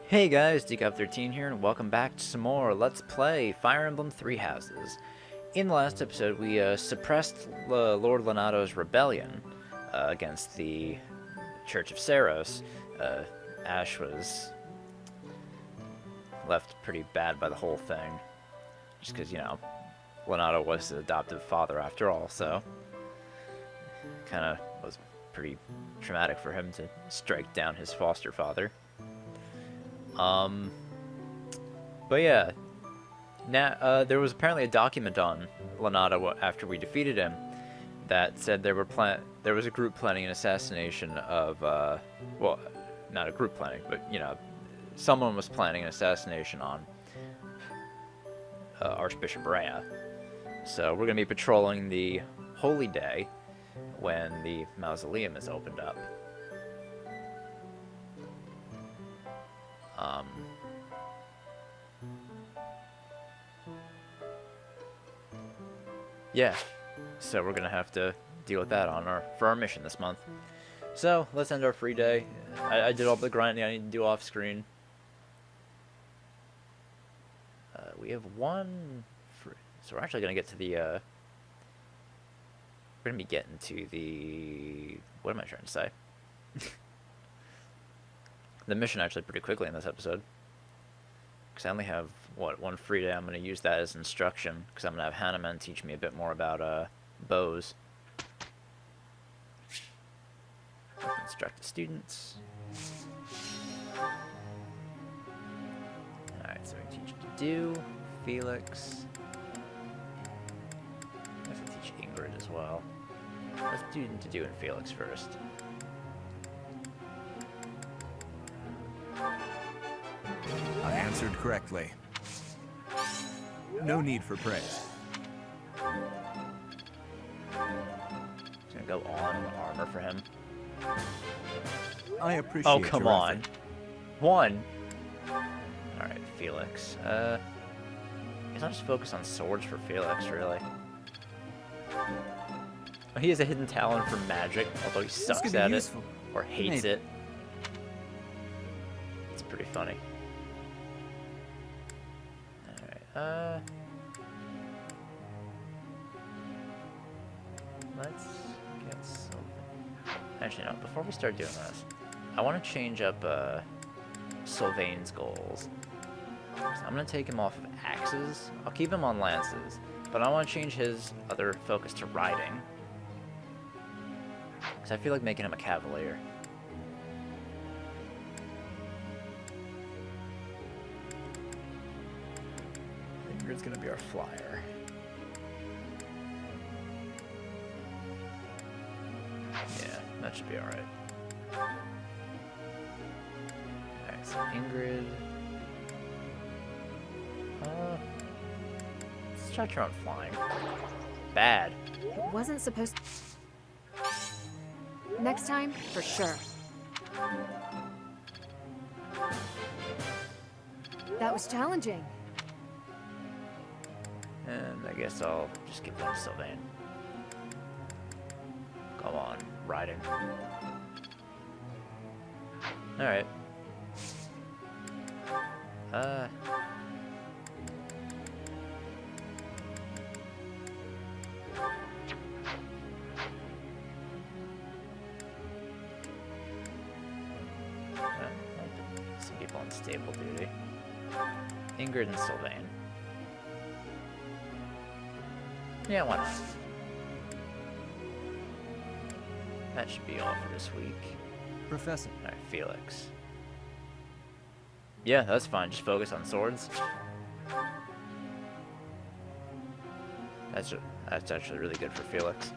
Hey guys, Decop13 here, and welcome back to some more Let's Play Fire Emblem Three Houses. In the last episode, we suppressed Lord Lenato's rebellion against the Church of Saros. Ash was left pretty bad by the whole thing, just because, you know, Lenato was his adoptive father after all, so kind of was pretty traumatic for him to strike down his foster father. But yeah, now there was apparently a document on Lenato after we defeated him that said there was a group planning an assassination of, well, not a group planning, but, you know, someone was planning an assassination on Archbishop Rhea. So we're going to be patrolling the Holy Day when the mausoleum is opened up. Yeah, so we're gonna have to deal with that for our mission this month. So let's end our free day. I did all the grinding I need to do off screen. We have one free, so we're actually gonna get to the. We're gonna be getting to the. What am I trying to say? The mission actually pretty quickly in this episode. Because I only have, what, one free day. I'm going to use that as instruction. Because I'm going to have Hanneman teach me a bit more about bows. Instruct the students. Alright, so we teach to do. Felix. I have to teach Ingrid as well. Let's do to do and Felix first. I answered correctly. No need for praise. Just gonna go on armor for him. I appreciate. Oh, come your on. effort. One. Alright, Felix. Guess I'll just focus on swords for Felix, really. Oh, he has a hidden talent for magic, although he sucks at it. Or hates it. It's pretty funny. Let's get something. Actually, no, before we start doing this, I want to change up Sylvain's goals. So I'm going to take him off of axes. I'll keep him on lances, but I want to change his other focus to riding. Because I feel like making him a cavalier. It's gonna be our flyer. Yeah, that should be alright. Alright, so Ingrid. Let's try her on flying. Bad. It wasn't supposed to. Next time, for sure. That was challenging. And I guess I'll just give that to Sylvain. Come on, riding. Alright. Some people on stable duty. Ingrid and Sylvain. Yeah, why not? That should be all for this week. Professor. Alright, Felix. Yeah, that's fine. Just focus on swords. That's actually really good for Felix.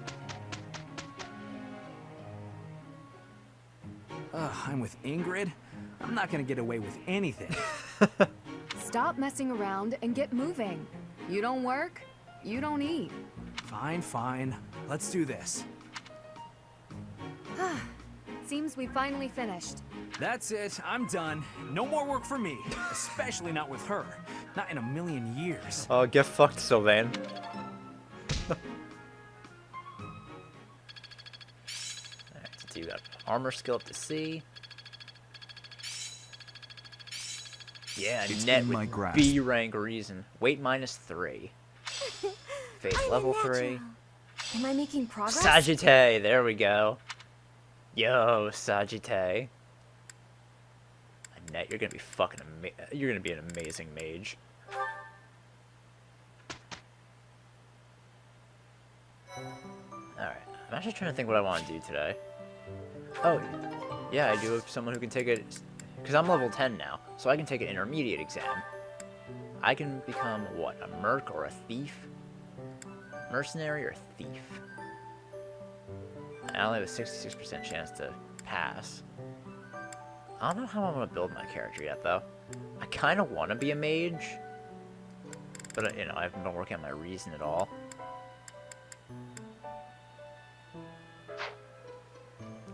I'm with Ingrid. I'm not gonna get away with anything. Stop messing around and get moving. You don't work, you don't eat. Fine, fine. Let's do this. Seems we finally finished. That's it. I'm done. No more work for me. Especially not with her. Not in a million years. Oh, get fucked, Sylvain. Alright, so you got armor skill up to C. Yeah, It's net in my with grasp. B rank reason. Weight -3. Faith I'm a level natural. 3. Am I making progress? Sagittae, there we go. Yo, Sagittae. Annette, you're gonna be fucking you're gonna be an amazing mage. Alright, I'm actually trying to think what I want to do today. Oh, yeah, I do have someone who can take it, because I'm level 10 now, so I can take an intermediate exam. I can become, what, a merc or a thief? Mercenary or thief? I only have a 66% chance to pass. I don't know how I'm going to build my character yet, though. I kind of want to be a mage, but, you know, I haven't been working on my reason at all.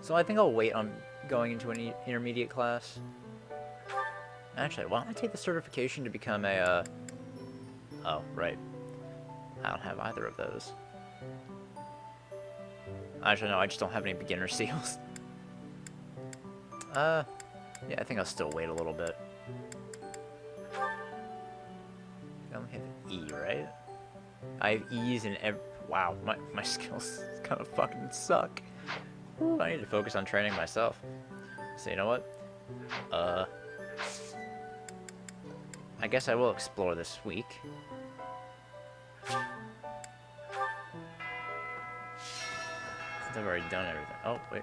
So I think I'll wait on going into an intermediate class. Actually, why don't I take the certification to become a, Oh, right. I don't have either of those. Actually, no, I just don't have any beginner seals. Yeah, I think I'll still wait a little bit. I only have E, right? I have E's in every... Wow, my skills kind of fucking suck. Ooh, I need to focus on training myself. So you know what? I guess I will explore this week. I've already done everything. Oh, wait.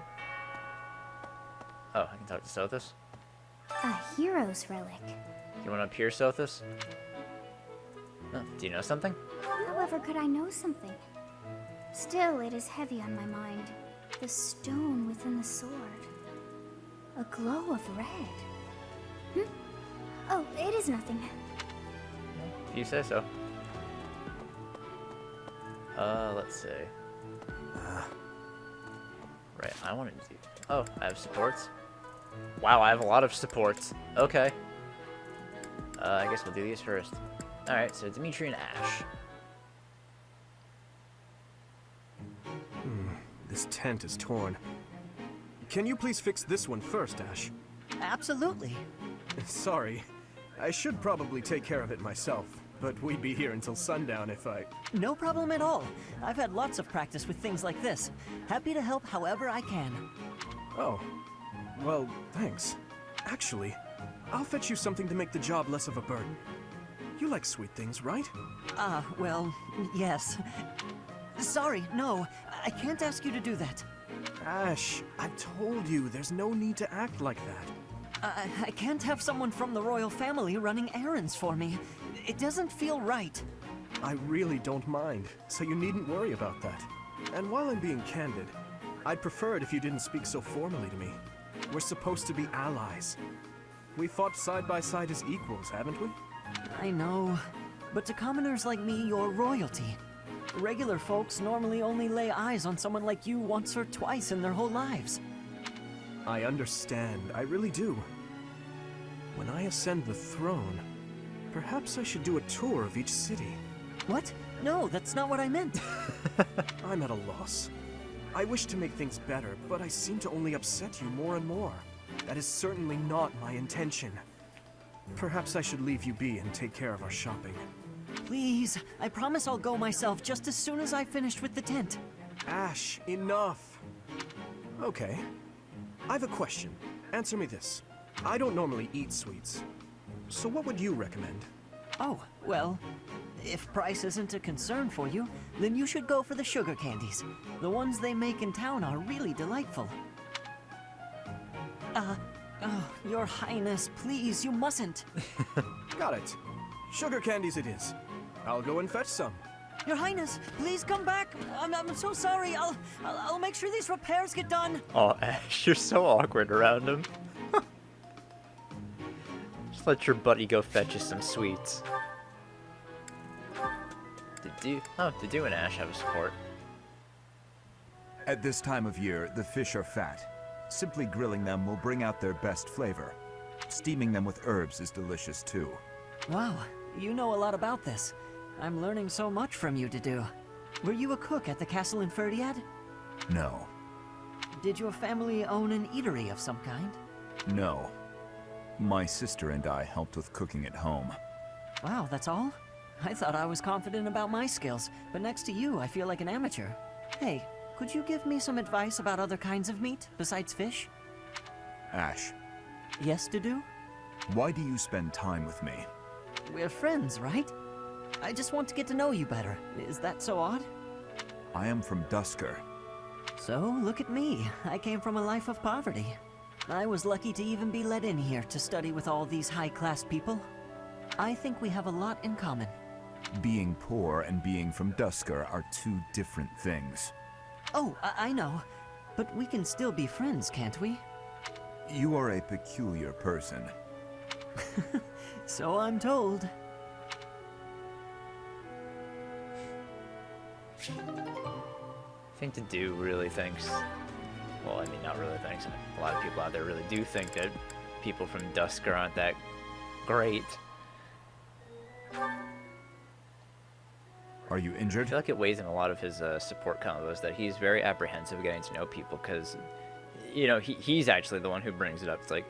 Oh, I can talk to Sothis? A hero's relic. You want to appear, Sothis? Oh, do you know something? However, could I know something? Still, it is heavy on my mind. The stone within the sword. A glow of red. Oh, it is nothing. If you say so. Let's see. Right, I want to do... Oh, I have supports? Wow, I have a lot of supports. Okay. I guess we'll do these first. Alright, so Dimitri and Ash. This tent is torn. Can you please fix this one first, Ash? Absolutely. Sorry. I should probably take care of it myself, but we'd be here until sundown if I... No problem at all. I've had lots of practice with things like this. Happy to help however I can. Oh. Well, thanks. Actually, I'll fetch you something to make the job less of a burden. You like sweet things, right? Well, yes. Sorry, no. I can't ask you to do that. Ash, I've told you, there's no need to act like that. I can't have someone from the royal family running errands for me. It doesn't feel right. I really don't mind, so you needn't worry about that. And while I'm being candid, I'd prefer it if you didn't speak so formally to me. We're supposed to be allies. We fought side by side as equals, haven't we? I know. But to commoners like me, you're royalty. Regular folks normally only lay eyes on someone like you once or twice in their whole lives. I understand, I really do. When I ascend the throne, perhaps I should do a tour of each city. What? No, that's not what I meant. I'm at a loss. I wish to make things better, but I seem to only upset you more and more. That is certainly not my intention. Perhaps I should leave you be and take care of our shopping. Please, I promise I'll go myself just as soon as I finished with the tent. Ash, enough! Okay. I have a question. Answer me this. I don't normally eat sweets. So what would you recommend? Oh, well, if price isn't a concern for you, then you should go for the sugar candies. The ones they make in town are really delightful. Oh, Your Highness, please, you mustn't. Got it. Sugar candies it is. I'll go and fetch some. Your Highness, please come back. I'm so sorry. I'll make sure these repairs get done. Oh, Ash, you're so awkward around him. Just let your buddy go fetch you some sweets. Did you and Ash have a support? At this time of year, the fish are fat. Simply grilling them will bring out their best flavor. Steaming them with herbs is delicious too. Wow, you know a lot about this. I'm learning so much from you to do. Were you a cook at the castle in Ferdiad? No. Did your family own an eatery of some kind? No. My sister and I helped with cooking at home. Wow, that's all? I thought I was confident about my skills, but next to you, I feel like an amateur. Hey, could you give me some advice about other kinds of meat besides fish? Ash, Yes, Dudu? why do you spend time with me? We're friends, right? I just want to get to know you better. Is that so odd? I am from Dusker. So, look at me. I came from a life of poverty. I was lucky to even be let in here to study with all these high-class people. I think we have a lot in common. Being poor and being from Dusker are two different things. Oh, I know. But we can still be friends, can't we? You are a peculiar person. So I'm told. I think Dudu really thinks, well, I mean, not really thinks, a lot of people out there really do think that people from Dusker aren't that great. Are you I injured? feel like it weighs in a lot of his support combos that he's very apprehensive of getting to know people because, you know, he's actually the one who brings it up. It's like,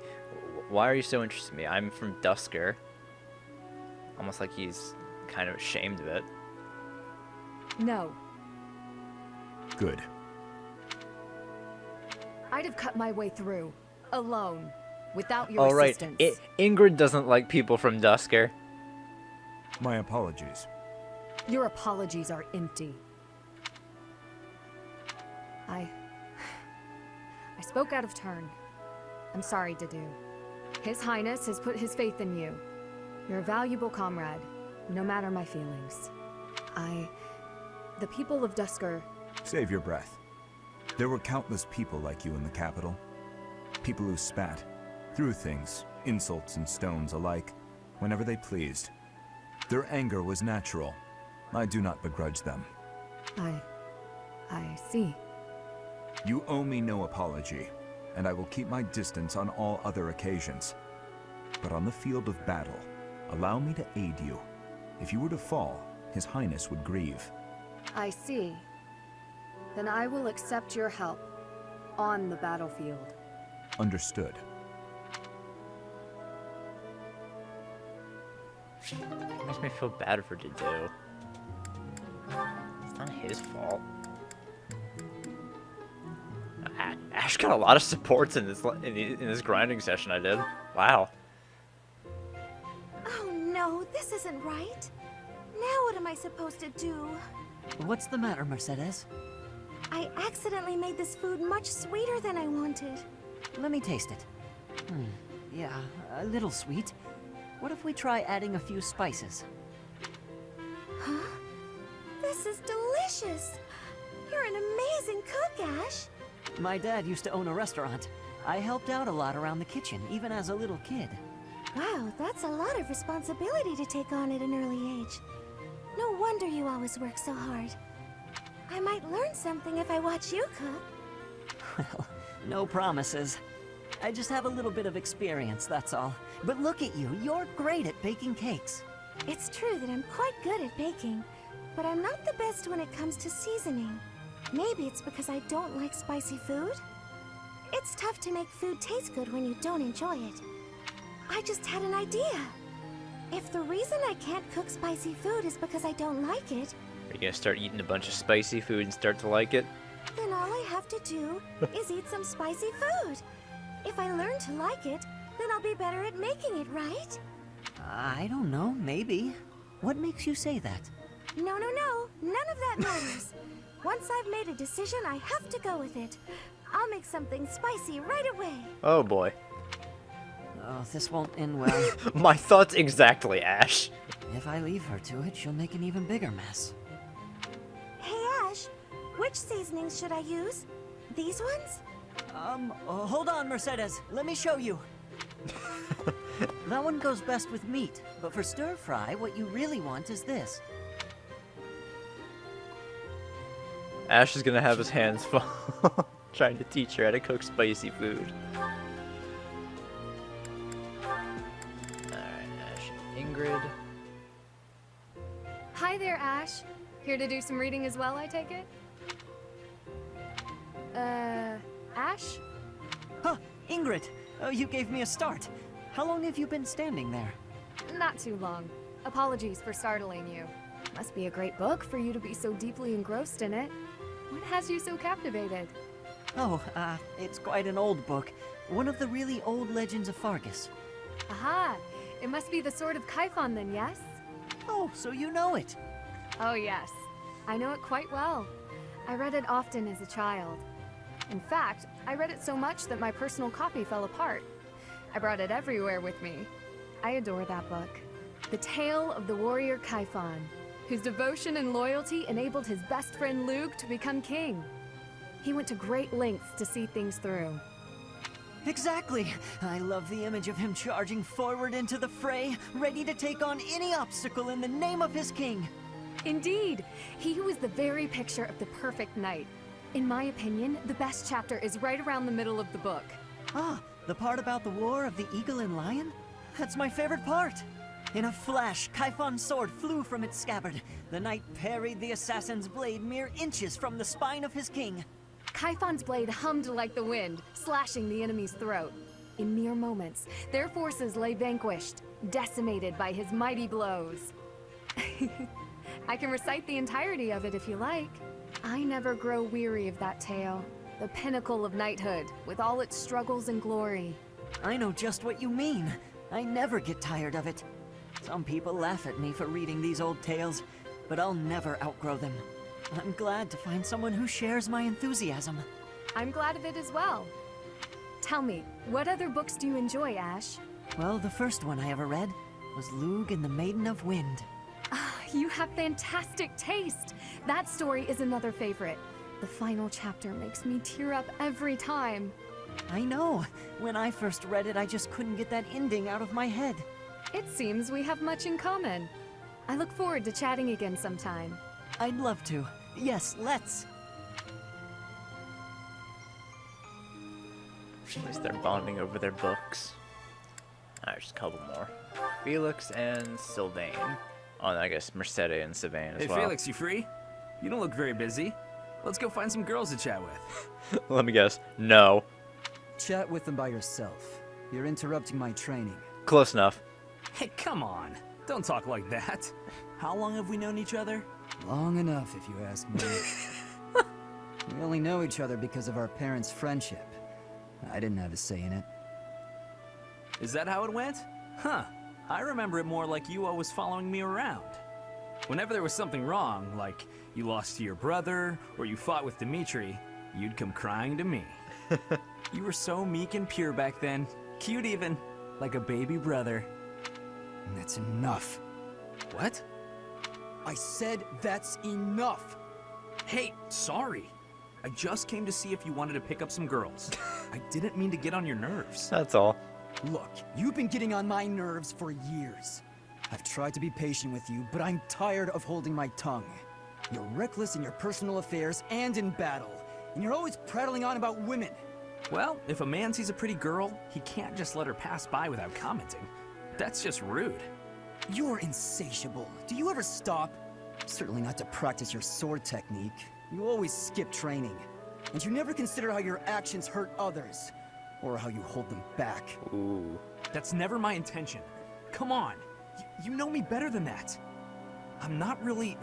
why are you so interested in me? I'm from Dusker. Almost like he's kind of ashamed of it. No. Good. I'd have cut my way through, alone, without your All right, assistance. Ingrid doesn't like people from Dusker. My apologies. Your apologies are empty. I spoke out of turn. I'm sorry, Dudu. His Highness has put his faith in you. You're a valuable comrade, no matter my feelings. The people of Dusker... Save your breath. There were countless people like you in the capital. People who spat, threw things, insults and stones alike, whenever they pleased. Their anger was natural. I do not begrudge them. I see. You owe me no apology, and I will keep my distance on all other occasions. But on the field of battle, allow me to aid you. If you were to fall, His Highness would grieve. I see. Then I will accept your help on the battlefield. Understood. It makes me feel bad for Dudu. It's not his fault. Ash got a lot of supports in this grinding session I did. Wow. Oh no, this isn't right. Now what am I supposed to do? What's the matter, Mercedes? I accidentally made this food much sweeter than I wanted. Let me taste it. Yeah, a little sweet. What if we try adding a few spices? Huh? This is delicious! You're an amazing cook, Ash! My dad used to own a restaurant. I helped out a lot around the kitchen, even as a little kid. Wow, that's a lot of responsibility to take on at an early age. No wonder you always work so hard. I might learn something if I watch you cook. Well, no promises. I just have a little bit of experience, that's all. But look at you, you're great at baking cakes. It's true that I'm quite good at baking, but I'm not the best when it comes to seasoning. Maybe it's because I don't like spicy food? It's tough to make food taste good when you don't enjoy it. I just had an idea. If the reason I can't cook spicy food is because I don't like it, Are you gonna start eating a bunch of spicy food and start to like it? then all I have to do is eat some spicy food. If I learn to like it, then I'll be better at making it, right? I don't know, maybe. What makes you say that? No, none of that matters. Once I've made a decision, I have to go with it. I'll make something spicy right away. Oh boy. Oh, this won't end well. My thoughts exactly, Ash. If I leave her to it, she'll make an even bigger mess. Hey, Ash, which seasonings should I use? These ones? Hold on, Mercedes. Let me show you. That one goes best with meat, but for stir fry, what you really want is this. Ash is gonna have his hands full trying to teach her how to cook spicy food. Alright, Ash and Ingrid. Hi there, Ash. Here to do some reading as well, I take it? Ash? Huh, Ingrid, you gave me a start. How long have you been standing there? Not too long. Apologies for startling you. Must be a great book for you to be so deeply engrossed in it. What has you so captivated? Oh, it's quite an old book. One of the really old legends of Fargus. Aha! It must be the Sword of Kaifon then, yes? Oh, so you know it. Oh yes. I know it quite well. I read it often as a child. In fact, I read it so much that my personal copy fell apart. I brought it everywhere with me. I adore that book. The tale of the warrior Kaifon, whose devotion and loyalty enabled his best friend Luke to become king. He went to great lengths to see things through. Exactly. I love the image of him charging forward into the fray, ready to take on any obstacle in the name of his king. Indeed, he was the very picture of the perfect knight. In my opinion, the best chapter is right around the middle of the book. Ah, the part about the war of the eagle and lion? That's my favorite part. In a flash, Kaifon's sword flew from its scabbard. The knight parried the assassin's blade mere inches from the spine of his king. Kaifon's blade hummed like the wind, slashing the enemy's throat. In mere moments, their forces lay vanquished, decimated by his mighty blows. I can recite the entirety of it if you like. I never grow weary of that tale. The pinnacle of knighthood, with all its struggles and glory. I know just what you mean. I never get tired of it. Some people laugh at me for reading these old tales, but I'll never outgrow them. I'm glad to find someone who shares my enthusiasm. I'm glad of it as well. Tell me, what other books do you enjoy, Ash? Well, the first one I ever read was Lugh and the Maiden of Wind. You have fantastic taste. That story is another favorite. The final chapter makes me tear up every time. I know. When I first read it, I just couldn't get that ending out of my head. It seems we have much in common. I look forward to chatting again sometime. I'd love to. Yes, let's. At least they're bonding over their books. Alright, just a couple more. Felix and Sylvain. Oh, and I guess Mercedes and Sylvain as Hey, well. Felix, you free? You don't look very busy. Let's go find some girls to chat with. Let me guess. No. Chat with them by yourself. You're interrupting my training. Close enough. Hey, come on. Don't talk like that. How long have we known each other? Long enough, if you ask me. We only know each other because of our parents' friendship. I didn't have a say in it. Is that how it went? Huh. I remember it more like you always following me around. Whenever there was something wrong, like you lost to your brother, or you fought with Dimitri, you'd come crying to me. You were so meek and pure back then. Cute even. Like a baby brother. That's enough. What? I said that's enough! Hey, sorry. I just came to see if you wanted to pick up some girls. I didn't mean to get on your nerves. That's all. Look, you've been getting on my nerves for years. I've tried to be patient with you, but I'm tired of holding my tongue. You're reckless in your personal affairs and in battle, and you're always prattling on about women. Well, if a man sees a pretty girl, he can't just let her pass by without commenting. That's just rude. You're insatiable. Do you ever stop? Certainly not to practice your sword technique. You always skip training. And you never consider how your actions hurt others, or how you hold them back. Ooh. That's never my intention. Come on. You know me better than that. I'm not really...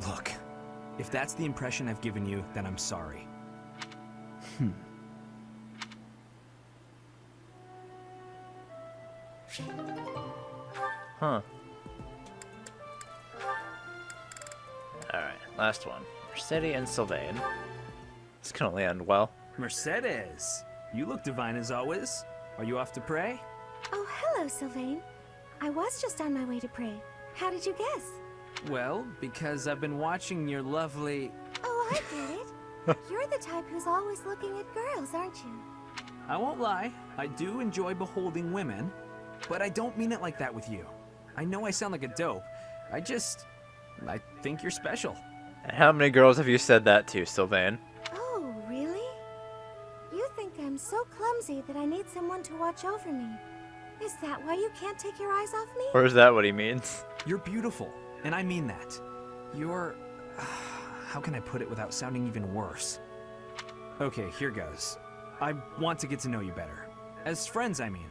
Look, if that's the impression I've given you, then I'm sorry. Huh. Alright, last one. Mercedes and Sylvain. This can only end well. Mercedes, you look divine as always. Are you off to pray? Oh, hello, Sylvain. I was just on my way to pray. How did you guess? Well, because I've been watching your lovely... Oh, I get it. You're the type who's always looking at girls, aren't you? I won't lie, I do enjoy beholding women, but I don't mean it like that with you. I know I sound like a dope. I think you're special. And how many girls have you said that to, Sylvain? Oh, really? You think I'm so clumsy that I need someone to watch over me. Is that why you can't take your eyes off me? Or is that what he means? You're beautiful, and I mean that. You're... how can I put it without sounding even worse? Okay, here goes. I want to get to know you better. As friends, I mean.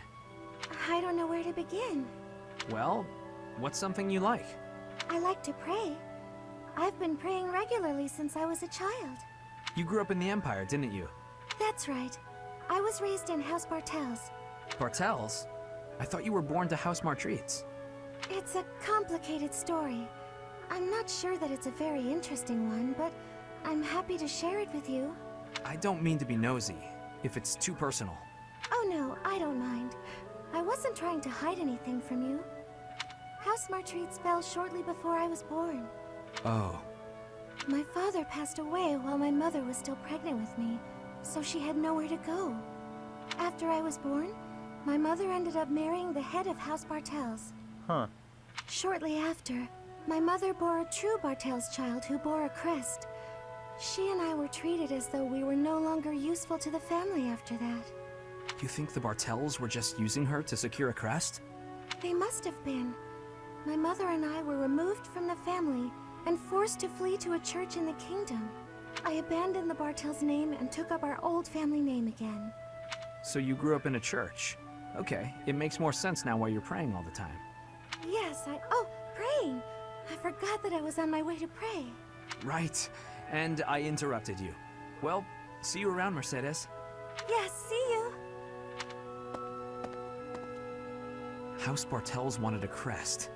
I don't know where to begin. Well, what's something you like? I like to pray. I've been praying regularly since I was a child. You grew up in the Empire, didn't you? That's right. I was raised in House Bartels. Bartels? I thought you were born to House Martreats. It's a complicated story. I'm not sure that it's a very interesting one, but I'm happy to share it with you. I don't mean to be nosy, if it's too personal. Oh no, I don't mind. I wasn't trying to hide anything from you. House Martreats fell shortly before I was born. Oh. My father passed away while my mother was still pregnant with me, so she had nowhere to go. After I was born, my mother ended up marrying the head of House Bartels. Huh. Shortly after, my mother bore a true Bartels child who bore a crest. She and I were treated as though we were no longer useful to the family after that. You think the Bartels were just using her to secure a crest? They must have been. My mother and I were removed from the family and forced to flee to a church in the kingdom. I abandoned the Bartels name and took up our old family name again. So you grew up in a church. Okay, it makes more sense now why you're praying all the time. Yes, Oh, praying! I forgot that I was on my way to pray. Right, and I interrupted you. Well, see you around, Mercedes. Yes, see you! House Bartels wanted a crest,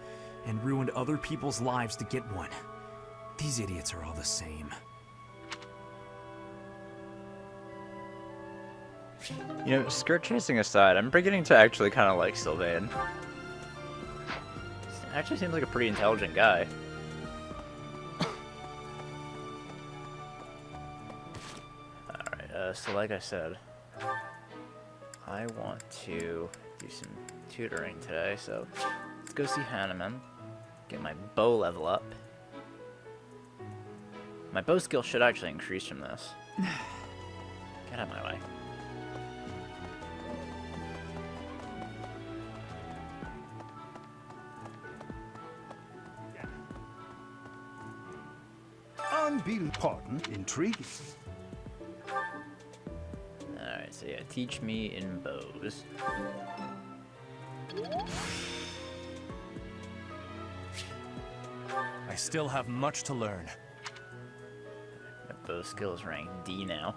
and ruined other people's lives to get one. These idiots are all the same. You know, skirt chasing aside, I'm beginning to actually kind of like Sylvain. Actually seems like a pretty intelligent guy. Alright, so like I said, I want to do some tutoring today, so let's go see Hanneman, get my bow level up. My bow skill should actually increase from this. Get out of my way. Pardon, intriguing. Alright, so yeah, teach me in bows. I still have much to learn. My bow skills rank D now.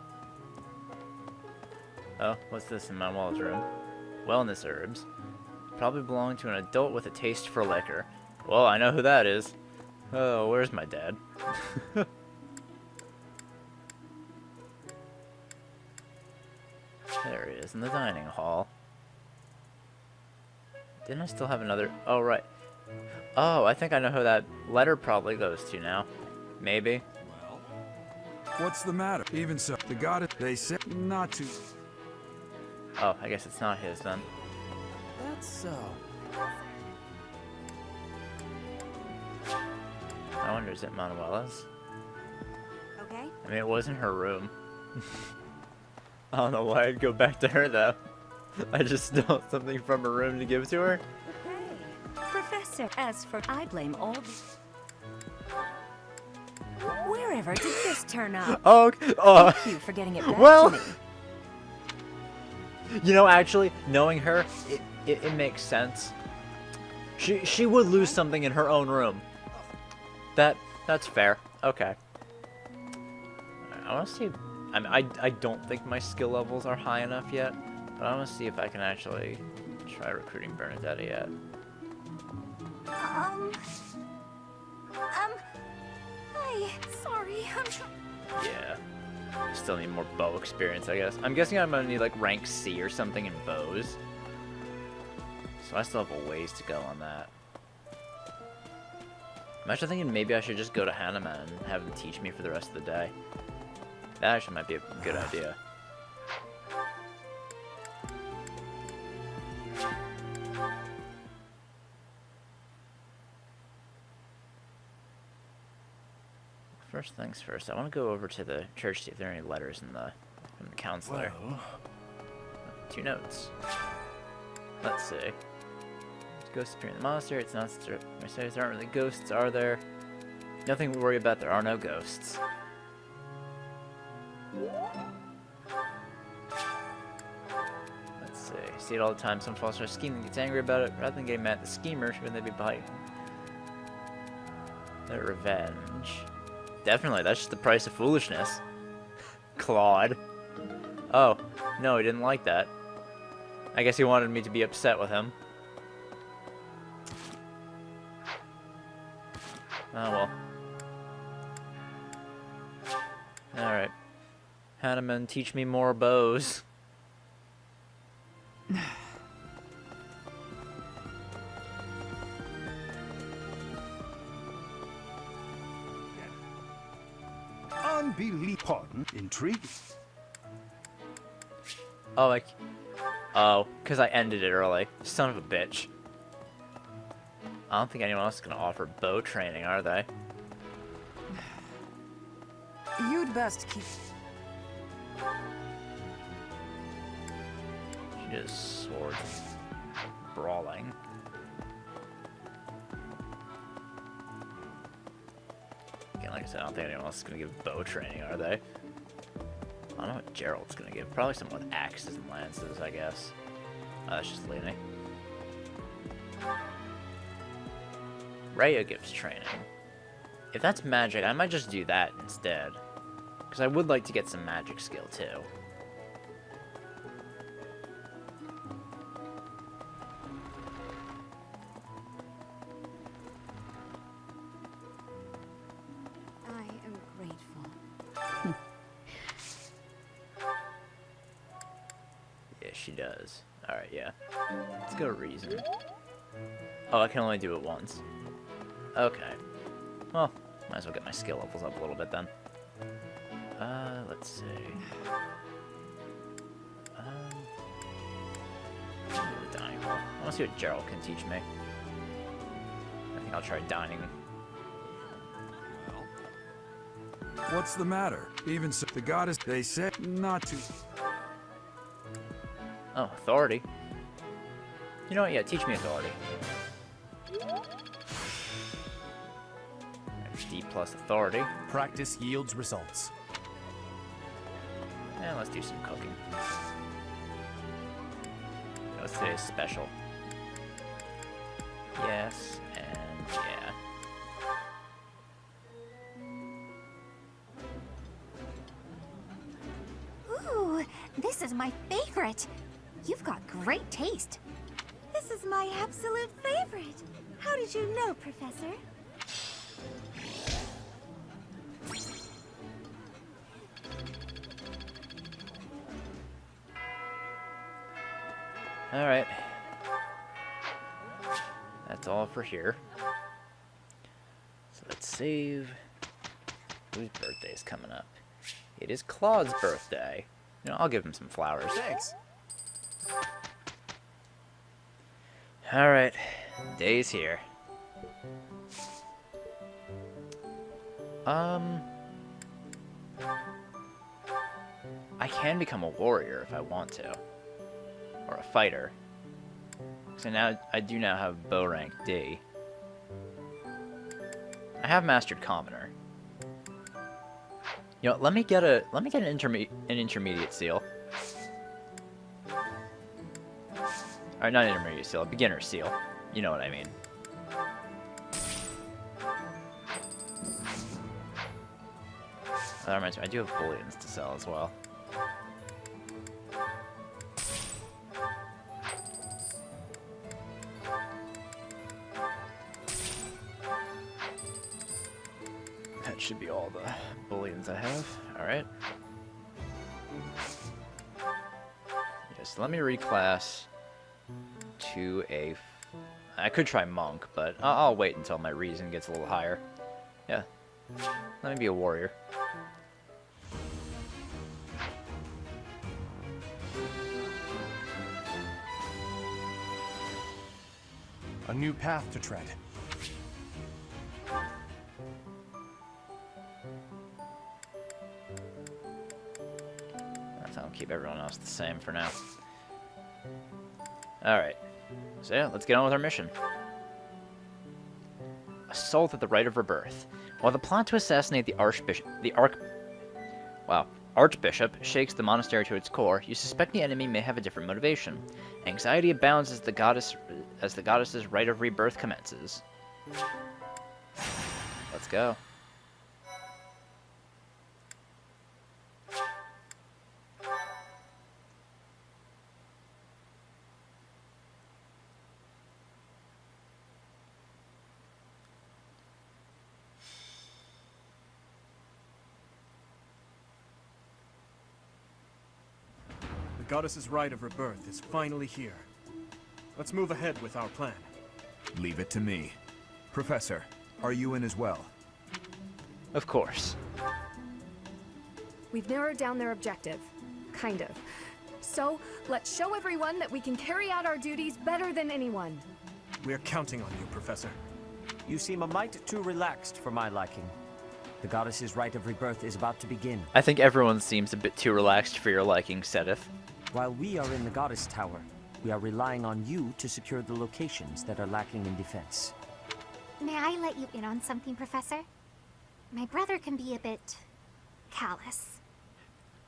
Oh, what's this in my wallet's room? Wellness herbs. Probably belong to an adult with a taste for liquor. Well, I know who that is. Oh, where's my dad? There he is, in the dining hall. Didn't I still have another? Oh, right. Oh, I think I know who that letter probably goes to now. Maybe. What's the matter? Even so, the god, they said not to. Oh, I guess it's not his then. That's so. I wonder, is it Manuela's? Okay. I mean, it was in her room. I don't know why I'd go back to her, though. I just stole something from her room to give to her. Professor, as for I blame all wherever did this turn up? Oh, okay. Thank you for getting it back well, to me. You know, actually, knowing her, it makes sense. She would lose something in her own room. That's fair. Okay. I want to see. I mean, I don't think my skill levels are high enough yet, but I want to see if I can actually try recruiting Bernadetta yet. Sorry, Yeah. Still need more bow experience, I guess. I'm guessing I'm gonna need like rank C or something in bows. So I still have a ways to go on that. I'm actually thinking maybe I should just go to Hanneman and have him teach me for the rest of the day. That actually might be a good idea. First things first, I want to go over to the church, see if there are any letters from the counselor. Well. 2 notes. Let's see. Ghosts appear in the monastery. It's not Mercedes aren't really ghosts, are there? Nothing to worry about. There are no ghosts. Let's see. see it all the time. Some false start scheming and gets angry about it. Rather than getting mad at the schemer, shouldn't they be behind their revenge? Definitely, that's just the price of foolishness. Claude. Oh, no, he didn't like that. I guess he wanted me to be upset with him. Oh well. Alright. Hanneman, teach me more bows. Unbelievable. Pardon, intrigue. Oh, like... Oh, because I ended it early. Son of a bitch. I don't think anyone else is going to offer bow training, are they? You'd best keep... She just sword brawling. Again, like I said, I don't think anyone else is going to give bow training, are they? I don't know what Gerald's going to give. Probably someone with axes and lances, I guess. Oh, that's just Lena. Rhea gives training. If that's magic, I might just do that instead. Because I would like to get some magic skill, too. I am grateful. Yeah, she does. Alright, yeah. Let's go reason. Oh, I can only do it once. Okay. Well, might as well get my skill levels up a little bit then. Let's see. The dining hall. I want to see what Gerald can teach me. I think I'll try dining. What's the matter? Even so, the goddess, they said not to. Oh, authority. You know what? Yeah, teach me authority. D plus authority. Practice yields results. And let's do some cooking. That was today's special. Yes, and yeah. Ooh, this is my favorite. You've got great taste. This is my absolute favorite. How did you know, Professor? Alright. That's all for here. So let's save. Whose birthday is coming up? It is Claude's birthday. You know, I'll give him some flowers. Thanks. Alright. Day's here. I can become a warrior if I want to. Or a fighter. So now I do now have bow rank D. I have mastered commoner. You know, let me get an intermediate seal. Or not intermediate seal, a beginner seal. You know what I mean. That reminds me, I do have bullions to sell as well. That should be all the bullions I have. Alright. Yes, let me reclass to a... I could try monk, but I'll wait until my reason gets a little higher. Yeah. Let me be a warrior. A new path to tread. I'll keep everyone else the same for now. Alright. So yeah, let's get on with our mission. Assault at the rite of rebirth. While the plot to assassinate the Archbishop... Wow. Archbishop shakes the monastery to its core. You suspect the enemy may have a different motivation. Anxiety abounds as the goddess's rite of rebirth commences. Let's go. The goddess's rite of rebirth is finally here. Let's move ahead with our plan. Leave it to me. Professor, are you in as well? Of course. We've narrowed down their objective. Kind of. So, let's show everyone that we can carry out our duties better than anyone. We're counting on you, Professor. You seem a mite too relaxed for my liking. The goddess's rite of rebirth is about to begin. I think everyone seems a bit too relaxed for your liking, Sedith. While we are in the goddess tower, we are relying on you to secure the locations that are lacking in defense. May I let you in on something, Professor? My brother can be a bit callous.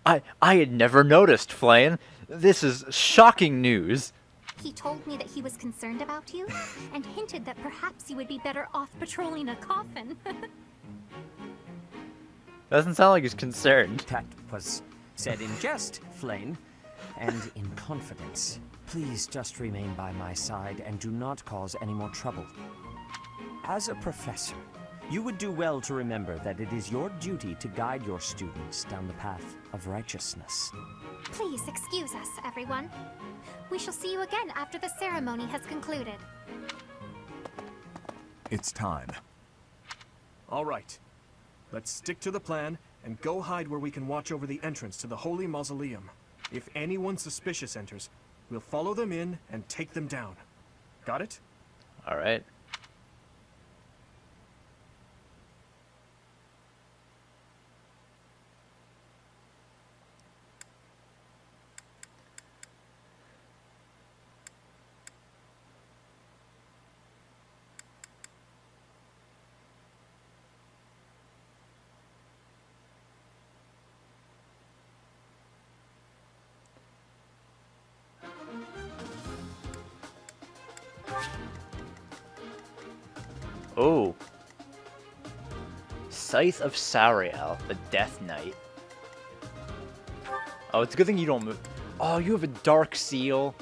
I had never noticed, Flame. This is shocking news. He told me that he was concerned about you, and hinted that perhaps you would be better off patrolling a coffin. Doesn't sound like he's concerned. That was said in jest, Flame, and in confidence. Please just remain by my side and do not cause any more trouble. As a professor, you would do well to remember that it is your duty to guide your students down the path of righteousness. Please excuse us, everyone. We shall see you again after the ceremony has concluded. It's time. All right. Let's stick to the plan and go hide where we can watch over the entrance to the holy mausoleum. If anyone suspicious enters, we'll follow them in and take them down. Got it? All right. Oh. Scythe of Sauriel, the Death Knight. Oh, it's a good thing you don't move. Oh, you have a Dark Seal.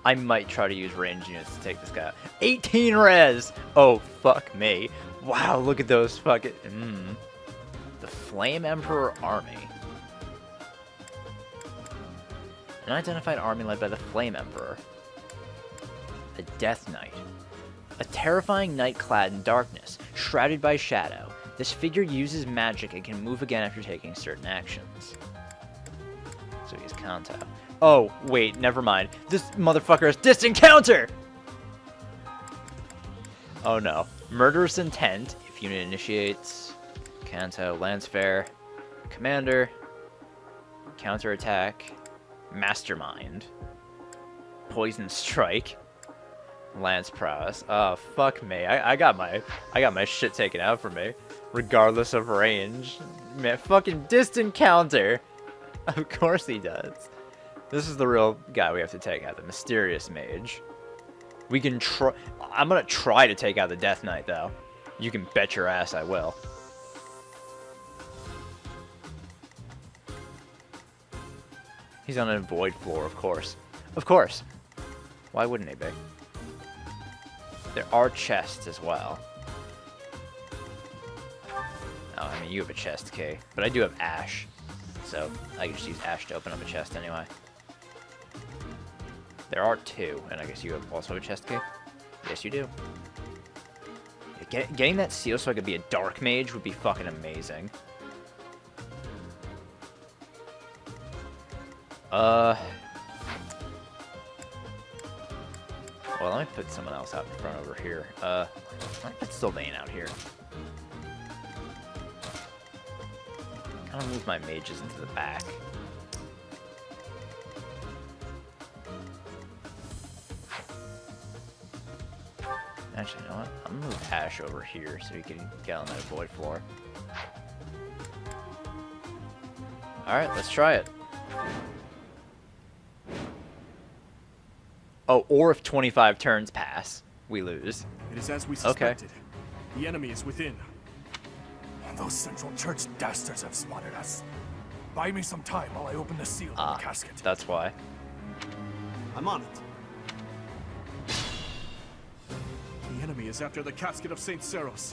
I might try to use range units to take this guy out. 18 res! Oh, fuck me. Wow, look at those fucking... The Flame Emperor Army. An unidentified army led by the Flame Emperor. A Death Knight. A terrifying knight clad in darkness, shrouded by shadow. This figure uses magic and can move again after taking certain actions. So he's Kanto. Oh, wait, never mind. This motherfucker has distant counter! Oh no. Murderous intent. If unit initiates. Kanto, Lancefare. Commander. Counterattack. Mastermind. Poison Strike. Lance prowess. Oh, fuck me. I got my shit taken out from me. Regardless of range. Man, fucking distant counter. Of course he does. This is the real guy we have to take out, the Mysterious Mage. We can try... I'm gonna try to take out the Death Knight, though. You can bet your ass I will. He's on a void floor, of course. Of course. Why wouldn't he be? There are chests as well. Oh, I mean, you have a chest, Kay. But I do have Ash. So, I can just use Ash to open up a chest anyway. There are two, and I guess you also have a chest, Kay? Yes, you do. Getting that seal so I could be a Dark Mage would be fucking amazing. Well, let me put someone else out in front over here. Let me put Sylvain out here. Kind of move my mages into the back. Actually, you know what? I'm gonna move Ash over here so he can get on that void floor. Alright, let's try it. Oh, or if 25 turns pass, we lose. It is as we suspected. The enemy is within. Those Central Church dastards have spotted us. Buy me some time while I open the seal of the casket. That's why. I'm on it. The enemy is after the casket of St. Seros.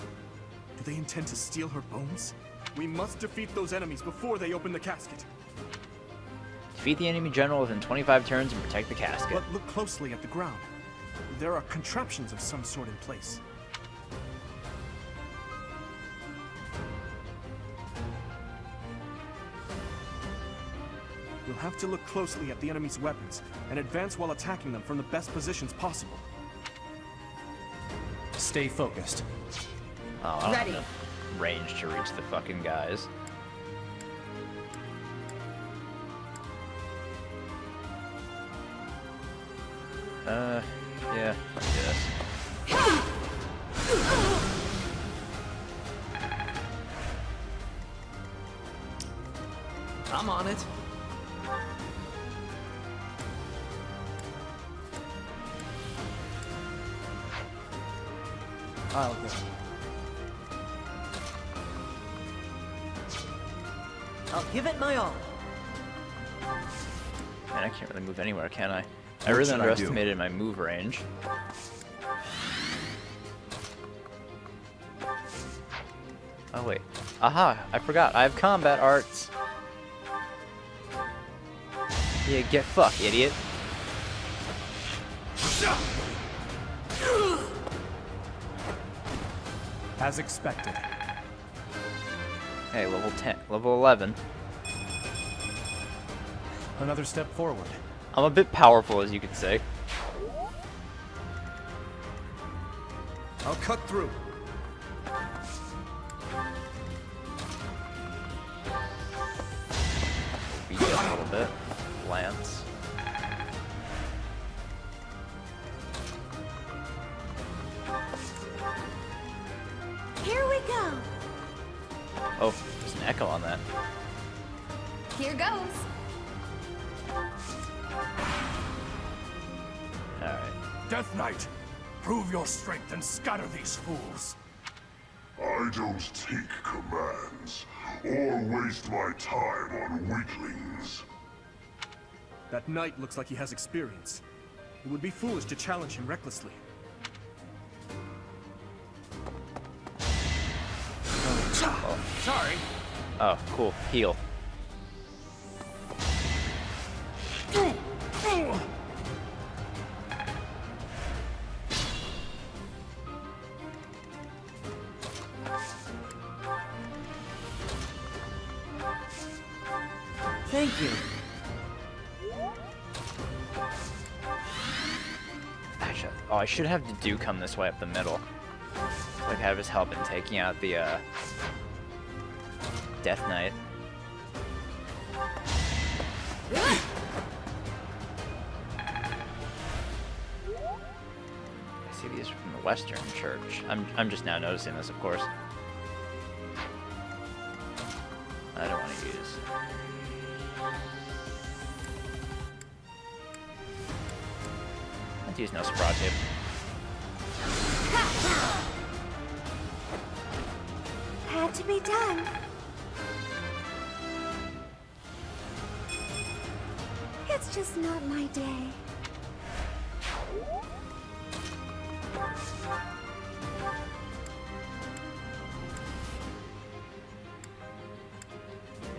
Do they intend to steal her bones? We must defeat those enemies before they open the casket. Defeat the enemy general within 25 turns and protect the casket. But look closely at the ground. There are contraptions of some sort in place. We'll have to look closely at the enemy's weapons and advance while attacking them from the best positions possible. Stay focused. Oh, I don't have enough range to reach the fucking guys. Yeah, let's do this. I'm on it. I'll go. I'll give it my all. Man, I can't really move anywhere, can I? I What really should I do? underestimated my move range. Oh wait. Aha! I forgot. I have combat arts. Yeah, get fucked, idiot. As expected. Hey, level 10, level 11. Another step forward. I'm a bit powerful, as you could say. I'll cut through. Beat you up a little bit. Lance. Here we go. Oh, there's an echo on that. Here goes. Alright. Death Knight, prove your strength and scatter these fools. I don't take commands, or waste my time on weaklings. That knight looks like he has experience. It would be foolish to challenge him recklessly. Sorry. Oh, cool. Heal. Thank you. Actually, oh, I should have Dedu come this way up the middle. Like, have his help in taking out the, Death Knight. I see these from the Western Church. I'm just now noticing this, of course. I don't want to use. Let's use Nosferatu. Had to be done. It's just not my day.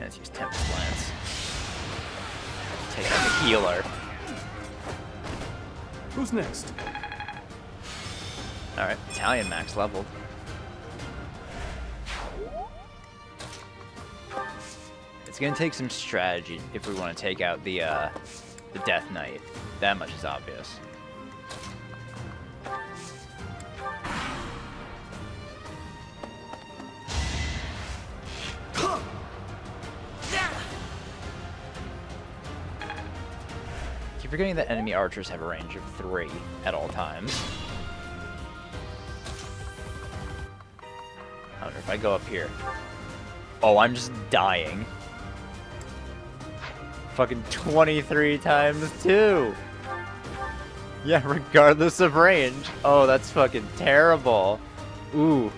Let's use Tempest Lance. Take out the healer. Who's next? Alright, Italian max leveled. It's gonna take some strategy if we want to take out the Death Knight. That much is obvious. Keep forgetting that enemy archers have a range of 3 at all times. I wonder if I go up here. Oh, I'm just dying. Fucking 23 times 2. Yeah, regardless of range. Oh, that's fucking terrible. Ooh.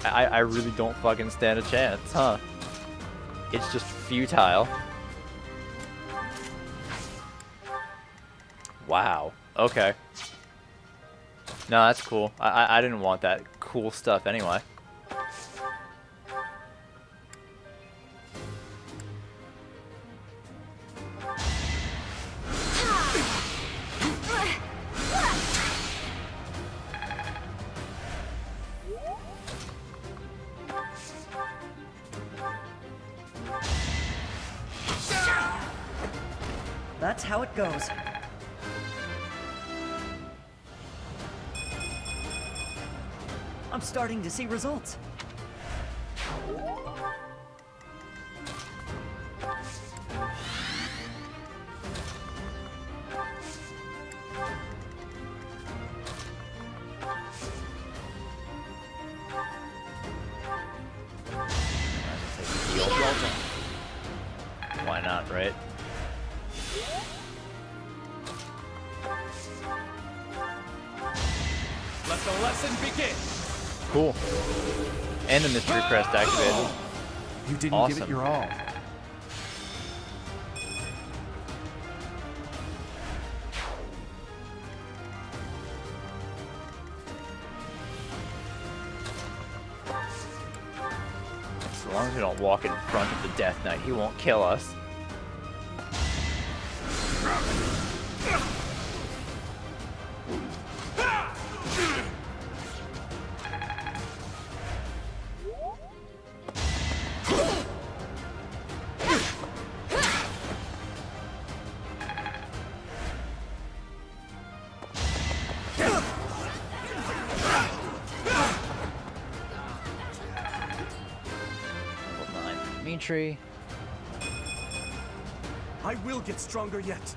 I really don't fucking stand a chance, huh? It's just futile. Wow. Okay. No, that's cool. I didn't want that cool stuff anyway. That's how it goes. I'm starting to see results. Why not, right? Let the lesson begin. Cool. And the mystery crest activated. You didn't Awesome. give it your all. As long as we don't walk in front of the Death Knight, he won't kill us. Tree. I will get stronger yet.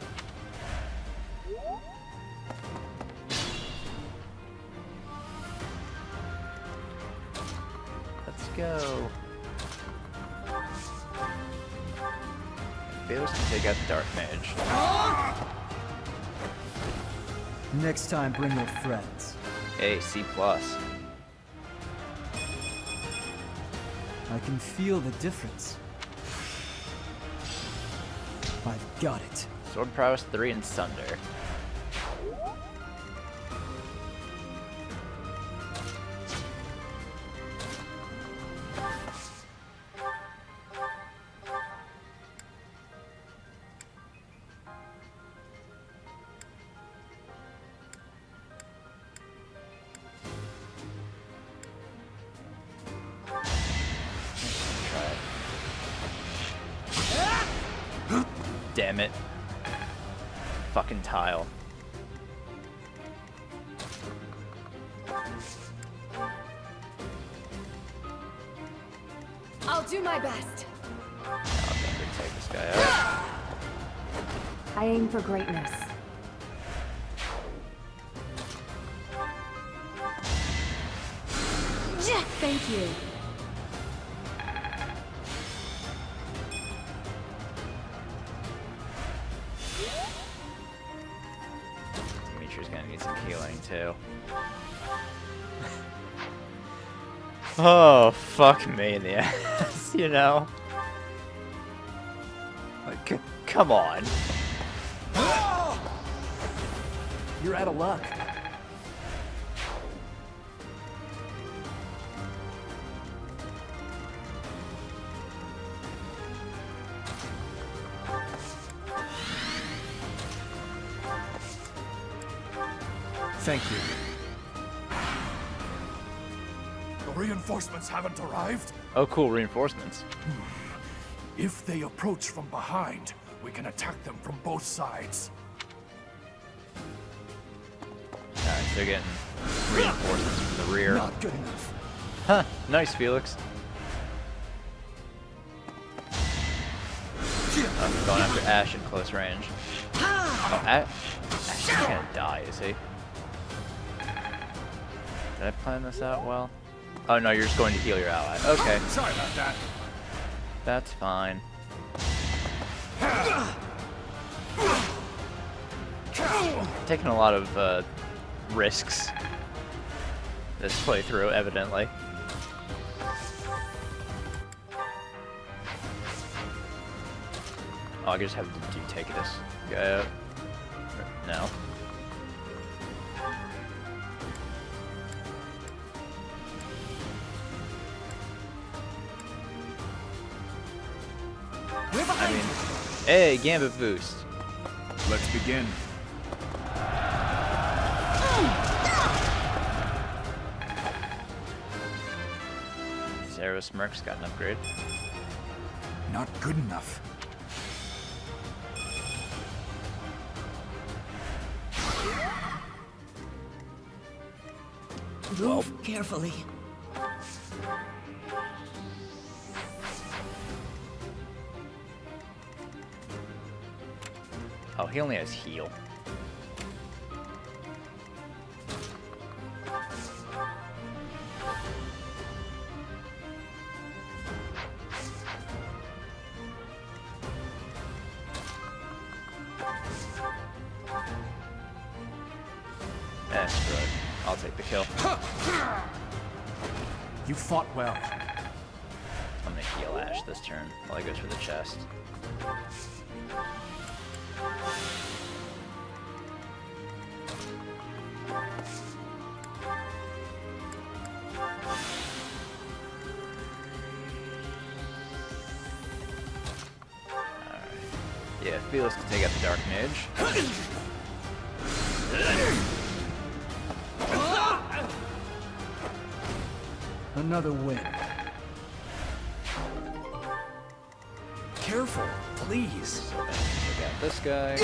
Let's go. Bayless can take out the Dark Mage. Next time, bring your friends. A C+. I can feel the difference. I've got it. Sword Prowess 3 and Sunder. Damn it. Fucking tile. I'll do my best. I'm gonna take this guy out. I aim for greatness. Thank you. Dimitri's gonna need some healing too. Oh, fuck me in the ass, you know? Like, come on. You're out of luck. Thank you. The reinforcements haven't arrived? Oh, cool, reinforcements. If they approach from behind, we can attack them from both sides. Alright, they're getting reinforcements from the rear. Not good enough. Huh, nice, Felix. Oh, going after Ash at close range. Oh, Ash is gonna die, is he? Did I plan this out well? Oh no, you're just going to heal your ally. Okay. Sorry about that. That's fine. Taking a lot of risks this playthrough, evidently. Oh, I just have to take this guy out. No. I mean, hey, Gambit boost. Let's begin. Sarah Smirk's got an upgrade. Not good enough. Move carefully. Oh, he only has heal. That's good. I'll take the kill. You fought well. I'm gonna heal Ash this turn while he goes for the chest. Yeah, Felix can take out the Dark Mage. Another win. Careful, please. Take out this guy.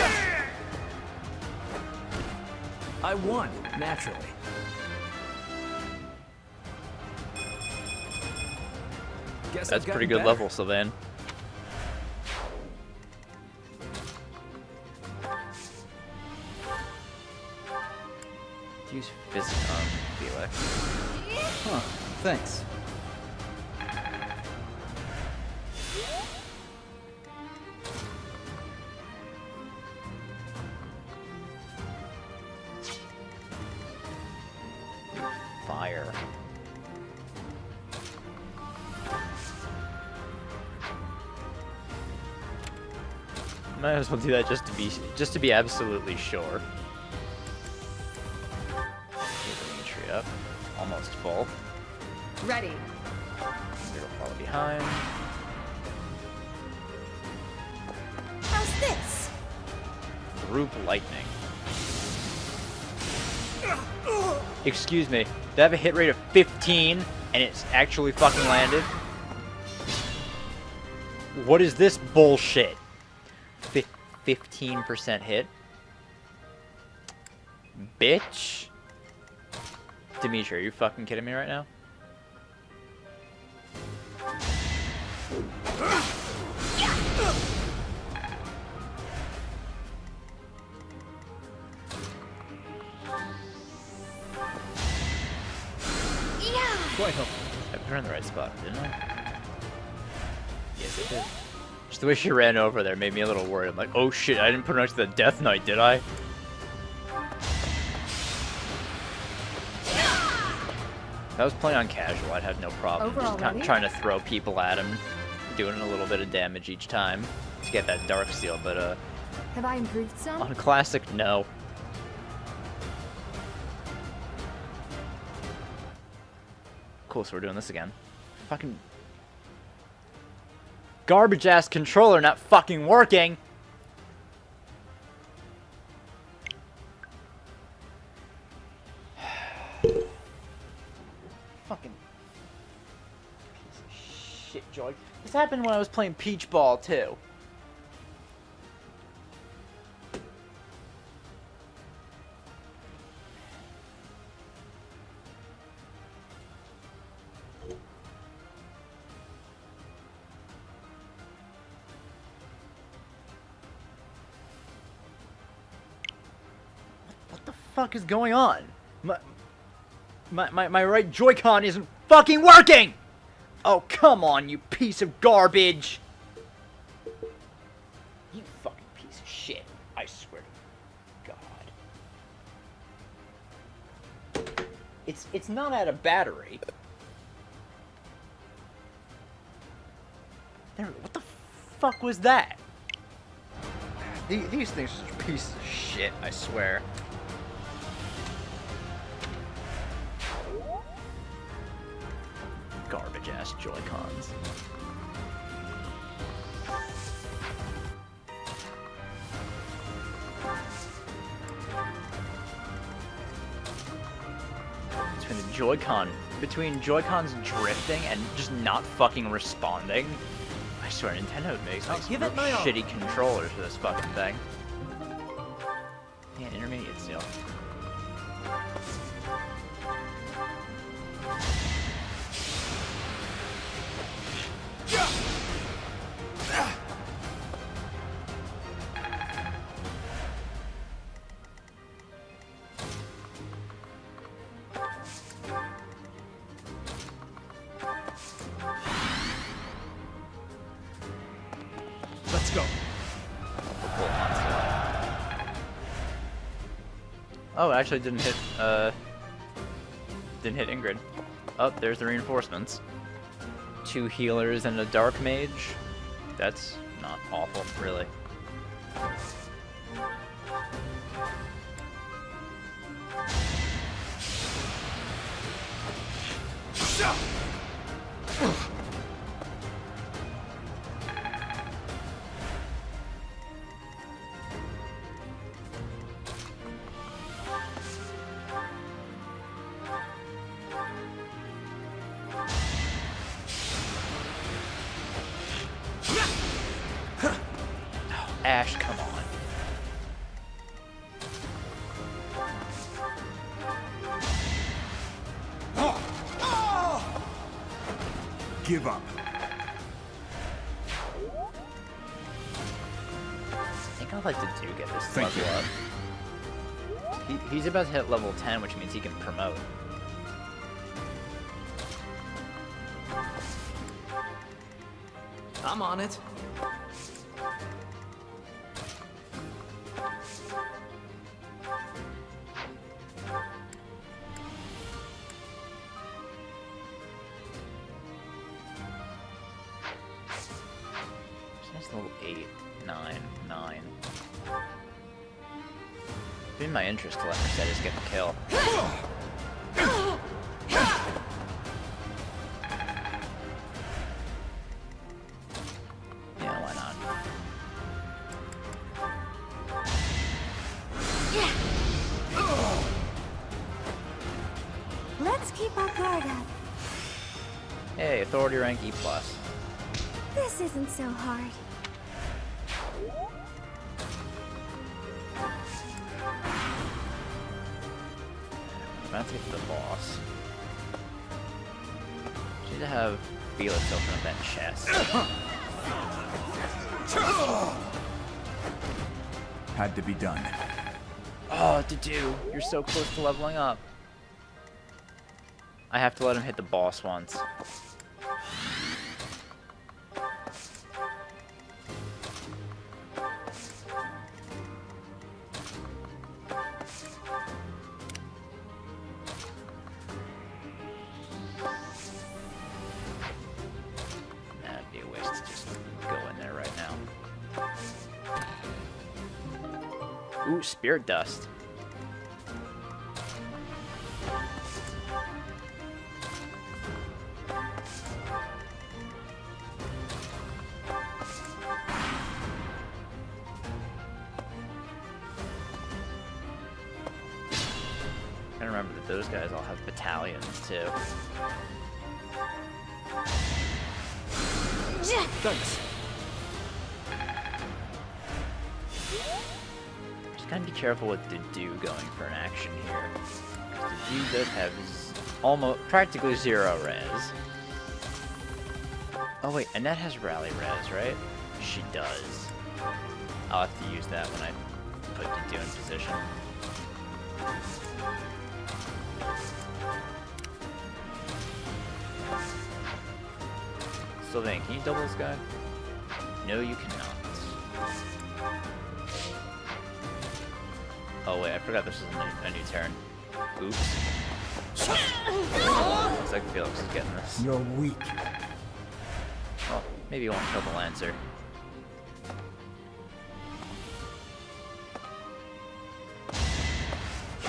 I won, naturally. Guess That's pretty good level, Sylvain. Use physics on Felix. Huh, thanks. Fire. Might as well do that just to be absolutely sure. Up. Almost full. Ready. It'll fall behind. How's this? Group lightning. Excuse me. They have a hit rate of 15 and it's actually fucking landed? What is this bullshit? 15% hit? Bitch? Dimitri, are you fucking kidding me right now? Quite helpful. I put her in the right spot, didn't I? Yes, I did. Just the way she ran over there made me a little worried. I'm like, oh shit, I didn't put her next to the Death Knight, did I? If I was playing on casual, I'd have no problem just trying to throw people at him, doing a little bit of damage each time to get that Dark Seal, but have I improved some? on Classic, no. Cool, so we're doing this again. Fucking garbage ass controller not fucking working. Fucking piece of shit, Joy. This happened when I was playing Peach Ball too. What the fuck is going on? My right Joy-Con isn't fucking working! Oh, come on, you piece of garbage! You It's not out of battery. There, what the fuck was that? These things are pieces of shit, I swear. Garbage ass Joy-Cons. Between Joy-Cons drifting and just not fucking responding, I swear Nintendo makes like some real shitty controllers for this fucking thing. Yeah, intermediate seal. Let's go. Oh, it actually didn't hit Ingrid. Oh, there's the reinforcements. 2 healers and a dark mage. That's not awful, really. Ash, come on. Give up. I think I'd like to get this level up. He's about to hit level 10, which means he can promote. I'm on it. Level 8, 9, 9. It's in my interest to let Mercedes get the kill. Yeah, why not? Let's keep our guard up. Hey, authority rank E+. This isn't so hard. I'm about to get to the boss. Need to have Felix open up that chest. Had to be done. Oh, Dedue, you're so close to leveling up. I have to let him hit the boss once. That'd be a waste to just go in there right now. Ooh, spirit dust. I remember that those guys all have battalions too. Thanks. Just gotta be careful with Dedue going for an action here. Dedue does have almost practically 0 res. Oh wait, Annette has rally res, right? She does. I'll have to use that when I put Dedue in position. Sylvain, can you double this guy? No, you cannot. Oh wait, I forgot this is a new turn. Oops. like Felix is getting this. You're weak. Well, maybe he won't kill the Lancer.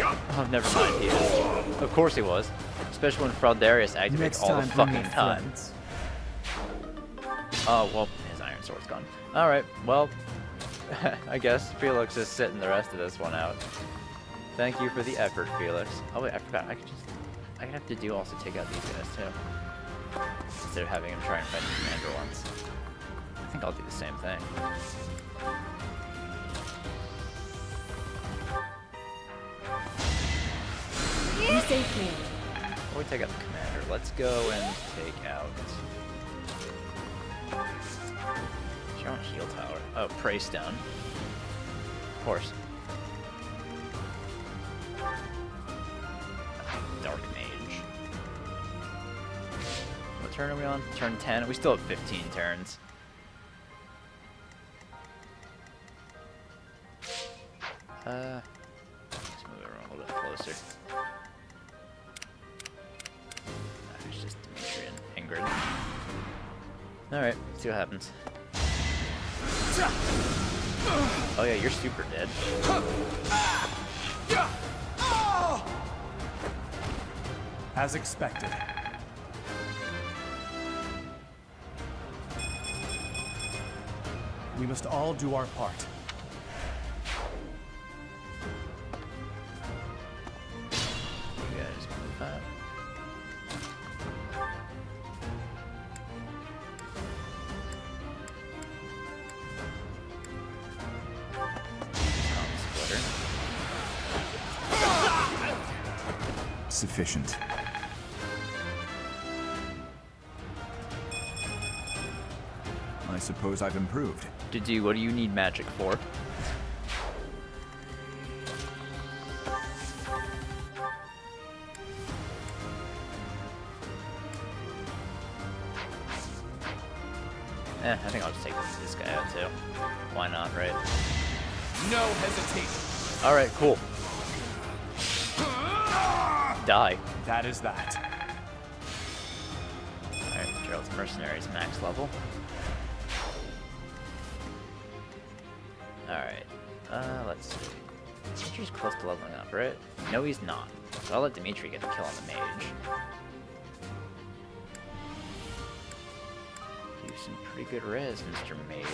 Oh, never mind, he is. Of course he was. Especially when Fraldarius activates Next all the time, bring fucking your time. friends. Oh, well, his Iron Sword's gone. Alright, well, I guess Felix is sitting the rest of this one out. Thank you for the effort, Felix. Oh wait, I forgot. I could have to do also take out these guys too. Instead of having him try and fight the commander once. I think I'll do the same thing. You saved me. Before we take out the commander, let's go and take out... She on heal tower. Oh, Prey Stone. Of course. Dark Mage. What turn are we on? Turn 10? We still have 15 turns. Let's move everyone a little bit closer. It's just Dimitri and Ingrid. Alright, see what happens. Oh yeah, you're super dead. As expected. We must all do our part. You guys move up. Sufficient. I suppose I've improved. What do you need magic for? I think I'll just take this guy out too. Why not, right? No hesitation. Alright, cool. Die. That is that. Alright, Gerald's Mercenaries max level. Alright, let's see. Dimitri's close to leveling up, right? No, he's not. So I'll let Dimitri get the kill on the mage. Do some pretty good res, Mr. Mage.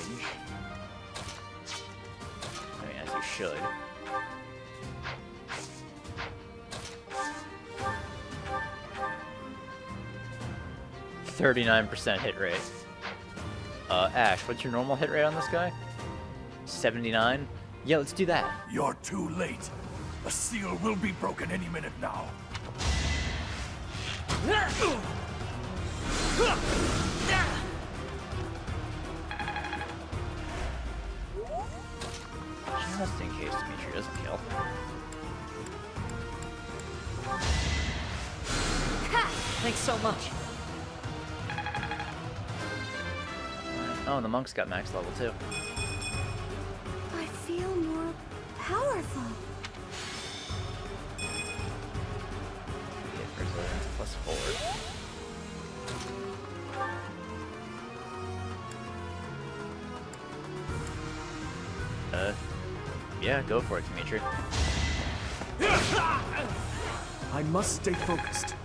I mean, as you should. %39 hit rate. Ash, what's your normal hit rate on this guy? 79? Yeah, let's do that. You're too late. The seal will be broken any minute now. Just in case Dimitri doesn't kill. Thanks so much. Oh, the monk's got max level too. I feel more powerful. Get resilience +4. Yeah, go for it, Dimitri. I must stay focused.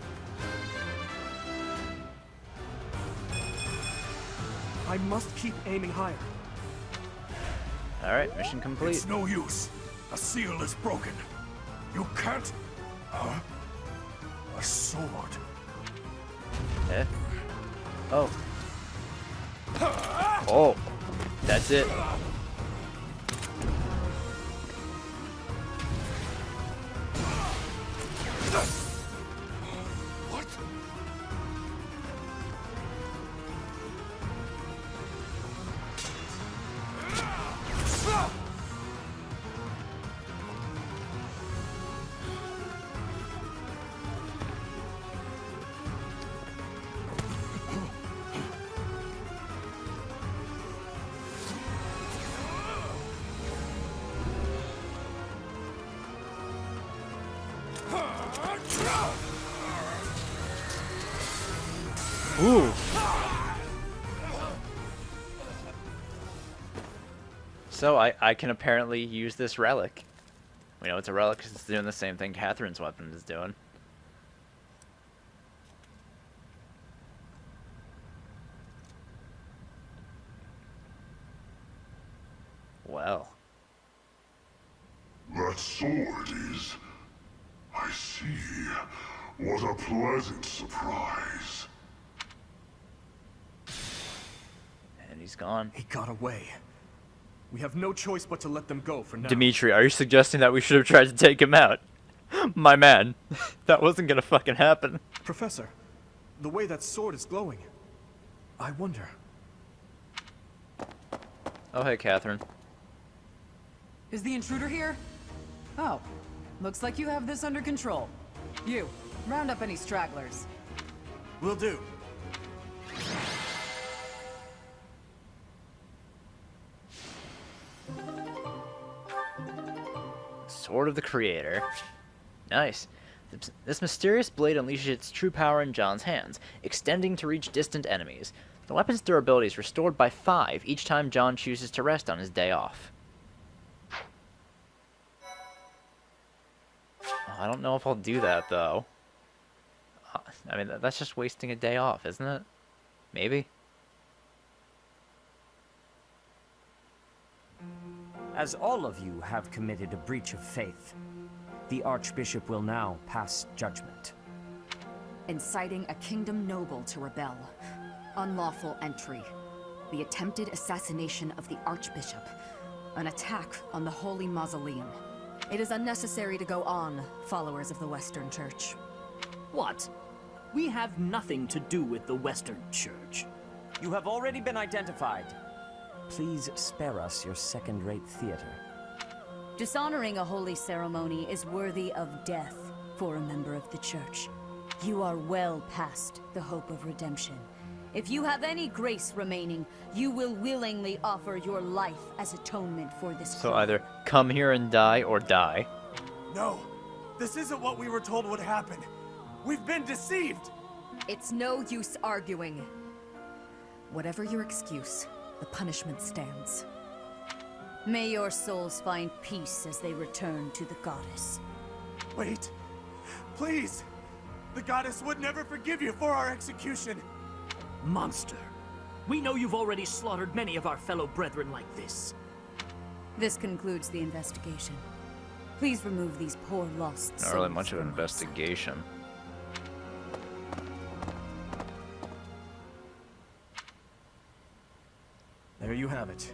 I must keep aiming higher. Alright, mission complete. It's no use. The seal is broken. You can't... A sword. Eh? Oh. Oh. That's it. What? Ooh. So I can apparently use this relic. We know it's a relic because it's doing the same thing Catherine's weapon is doing. Well. That sword is... I see. What a pleasant surprise. And he's gone. He got away. We have no choice but to let them go for now. Dimitri, are you suggesting that we should have tried to take him out? My man, that wasn't gonna fucking happen. Professor, the way that sword is glowing, I wonder. Oh, hey, Catherine. Is the intruder here? Oh, looks like you have this under control. You, round up any stragglers. Will do. Sword of the Creator. Nice. This mysterious blade unleashes its true power in John's hands, extending to reach distant enemies. The weapon's durability is restored by 5 each time John chooses to rest on his day off. Oh, I don't know if I'll do that, though. I mean, that's just wasting a day off, isn't it? Maybe? As all of you have committed a breach of faith, the Archbishop will now pass judgment. Inciting a kingdom noble to rebel. Unlawful entry. The attempted assassination of the Archbishop. An attack on the Holy Mausoleum. It is unnecessary to go on, followers of the Western Church. What? We have nothing to do with the Western Church. You have already been identified. Please spare us your second-rate theater. Dishonoring a holy ceremony is worthy of death for a member of the Church. You are well past the hope of redemption. If you have any grace remaining, you will willingly offer your life as atonement for this So crime. either come here and die, or die. No, this isn't what we were told would happen. We've been deceived! It's no use arguing. Whatever your excuse, the punishment stands. May your souls find peace as they return to the goddess. Wait, please! The goddess would never forgive you for our execution! Monster. We know you've already slaughtered many of our fellow brethren like this. This concludes the investigation. Please remove these poor lost souls. Not really much of an from our sight. investigation. There you have it.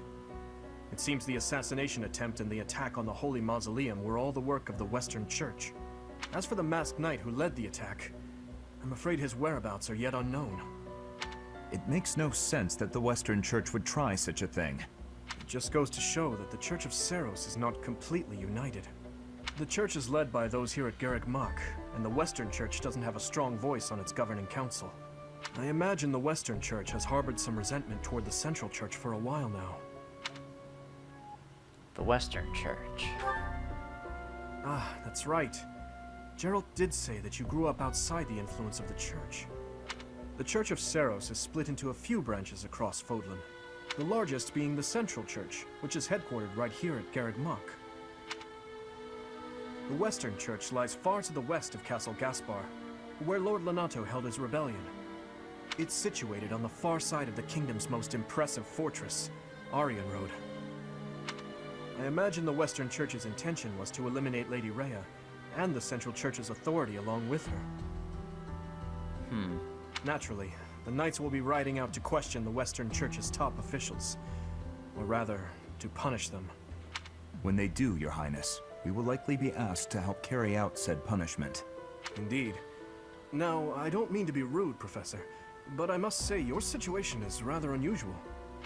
It seems the assassination attempt and the attack on the Holy Mausoleum were all the work of the Western Church. As for the masked knight who led the attack, I'm afraid his whereabouts are yet unknown. It makes no sense that the Western Church would try such a thing. It just goes to show that the Church of Seros is not completely united. The Church is led by those here at Garrick Mach, and the Western Church doesn't have a strong voice on its governing council. I imagine the Western Church has harbored some resentment toward the Central Church for a while now. The Western Church. Ah, that's right. Geralt did say that you grew up outside the influence of the Church. The Church of Seros is split into a few branches across Fodlan, the largest being the Central Church, which is headquartered right here at Garrick Mach. The Western Church lies far to the west of Castle Gaspar, where Lord Lonato held his rebellion. It's situated on the far side of the kingdom's most impressive fortress, Aryan Road. I imagine the Western Church's intention was to eliminate Lady Rhea, and the Central Church's authority along with her. Naturally, the Knights will be riding out to question the Western Church's top officials. Or rather, to punish them. When they do, Your Highness, we will likely be asked to help carry out said punishment. Indeed. Now, I don't mean to be rude, Professor, but I must say your situation is rather unusual.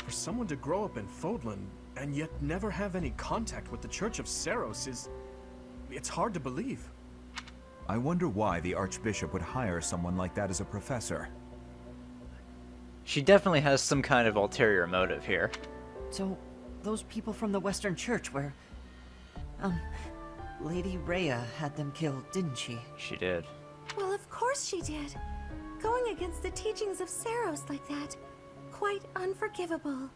For someone to grow up in Fodlan, and yet never have any contact with the Church of Seros is... it's hard to believe. I wonder why the Archbishop would hire someone like that as a professor. She definitely has some kind of ulterior motive here. So, those people from the Western Church where... Lady Rhea had them killed, didn't she? She did. Well, of course she did. Going against the teachings of Saros like that, quite unforgivable.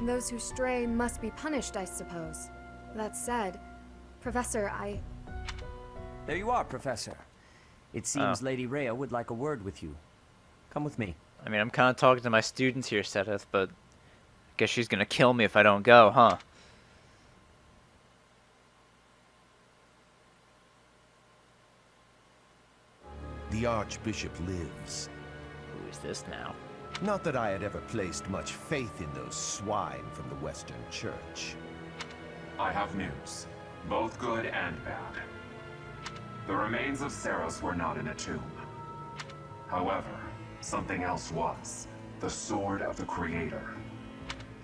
Those who stray must be punished, I suppose. That said, Professor, There you are, Professor. It seems Lady Rhea would like a word with you. Come with me. I mean, I'm kind of talking to my students here, Seteth, but I guess she's gonna kill me if I don't go, huh? The Archbishop lives. Who is this now? Not that I had ever placed much faith in those swine from the Western Church. I have news, both good and bad. The remains of Saros were not in a tomb. However, something else was. The Sword of the Creator.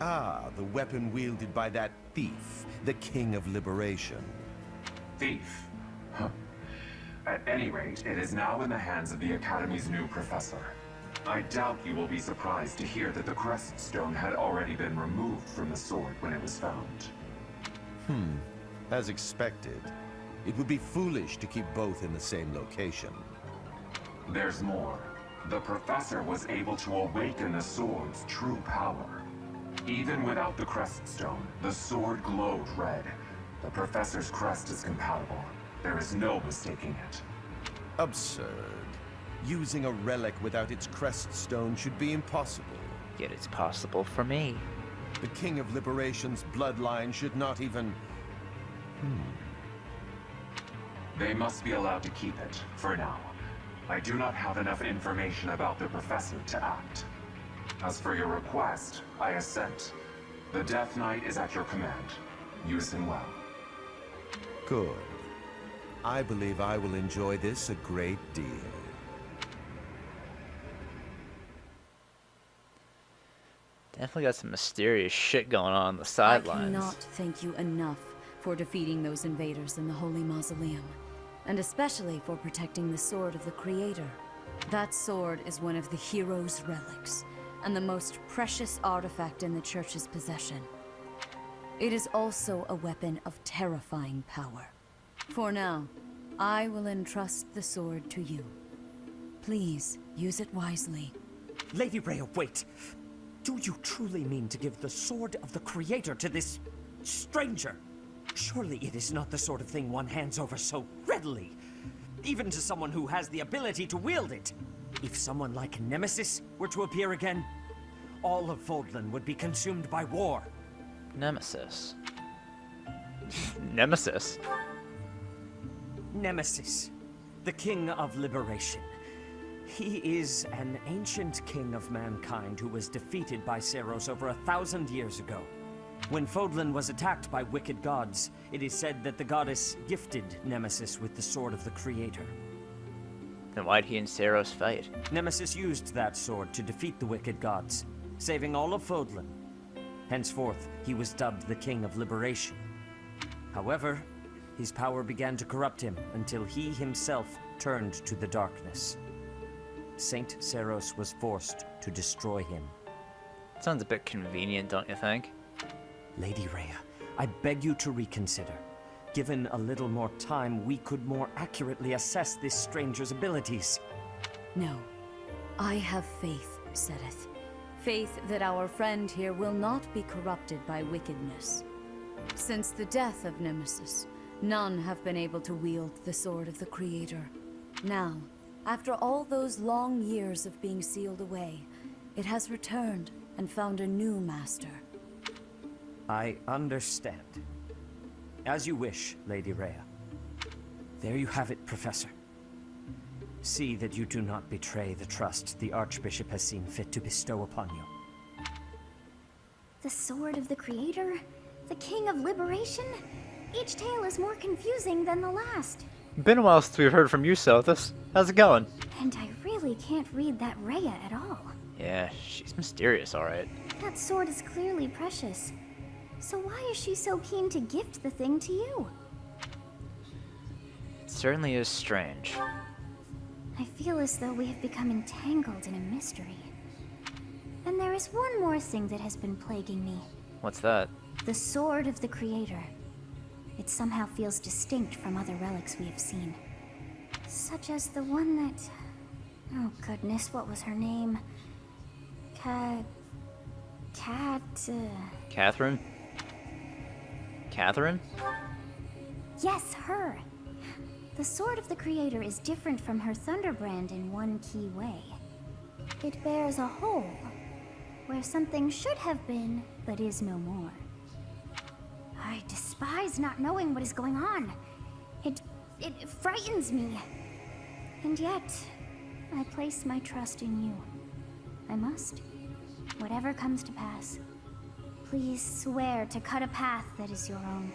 Ah, the weapon wielded by that thief, the King of Liberation. Thief? Huh. At any rate, it is now in the hands of the Academy's new professor. I doubt you will be surprised to hear that the Crest Stone had already been removed from the sword when it was found. As expected. It would be foolish to keep both in the same location. There's more. The professor was able to awaken the sword's true power. Even without the Crest Stone, the sword glowed red. The professor's crest is compatible. There is no mistaking it. Absurd. Using a relic without its crest stone should be impossible. Yet it's possible for me. The King of Liberation's bloodline should not even... They must be allowed to keep it, for now. I do not have enough information about the professor to act. As for your request, I assent. The Death Knight is at your command. Use him well. Good. I believe I will enjoy this a great deal. Definitely got some mysterious shit going on the sidelines. I cannot thank you enough for defeating those invaders in the Holy Mausoleum, and especially for protecting the Sword of the Creator. That sword is one of the hero's relics, and the most precious artifact in the Church's possession. It is also a weapon of terrifying power. For now, I will entrust the sword to you. Please, use it wisely. Lady Rhea, wait! Do you truly mean to give the Sword of the Creator to this stranger? Surely it is not the sort of thing one hands over so readily, even to someone who has the ability to wield it. If someone like Nemesis were to appear again, all of Fodlan would be consumed by war. Nemesis. Nemesis? Nemesis, the King of Liberation. He is an ancient king of mankind who was defeated by Saros over 1,000 years ago. When Fodlan was attacked by wicked gods, it is said that the goddess gifted Nemesis with the Sword of the Creator. Then why'd he and Saros fight? Nemesis used that sword to defeat the wicked gods, saving all of Fodlan. Henceforth, he was dubbed the King of Liberation. However, his power began to corrupt him until he himself turned to the darkness. Saint Saros was forced to destroy him. Sounds a bit convenient, don't you think? Lady Rhea, I beg you to reconsider. Given a little more time, we could more accurately assess this stranger's abilities. No. I have faith, Seteth. Faith that our friend here will not be corrupted by wickedness. Since the death of Nemesis, none have been able to wield the Sword of the Creator. Now, after all those long years of being sealed away, it has returned and found a new master. I understand. As you wish, Lady Rhea. There you have it, Professor. See that you do not betray the trust the Archbishop has seen fit to bestow upon you. The Sword of the Creator? The King of Liberation? Each tale is more confusing than the last. Been a while since we've heard from you, Sothis. How's it going? And I really can't read that Rhea at all. Yeah, she's mysterious, alright. That sword is clearly precious. So why is she so keen to gift the thing to you? It certainly is strange. I feel as though we have become entangled in a mystery. And there is one more thing that has been plaguing me. What's that? The Sword of the Creator. It somehow feels distinct from other relics we have seen. Such as the one that Oh goodness, what was her name? Catherine? Catherine? Yes, her. The sword of the Creator is different from her Thunderbrand in one key way. It bears a hole, where something should have been, but is no more. I despise not knowing what is going on. It frightens me. And yet, I place my trust in you. I must. Whatever comes to pass, please swear to cut a path that is your own.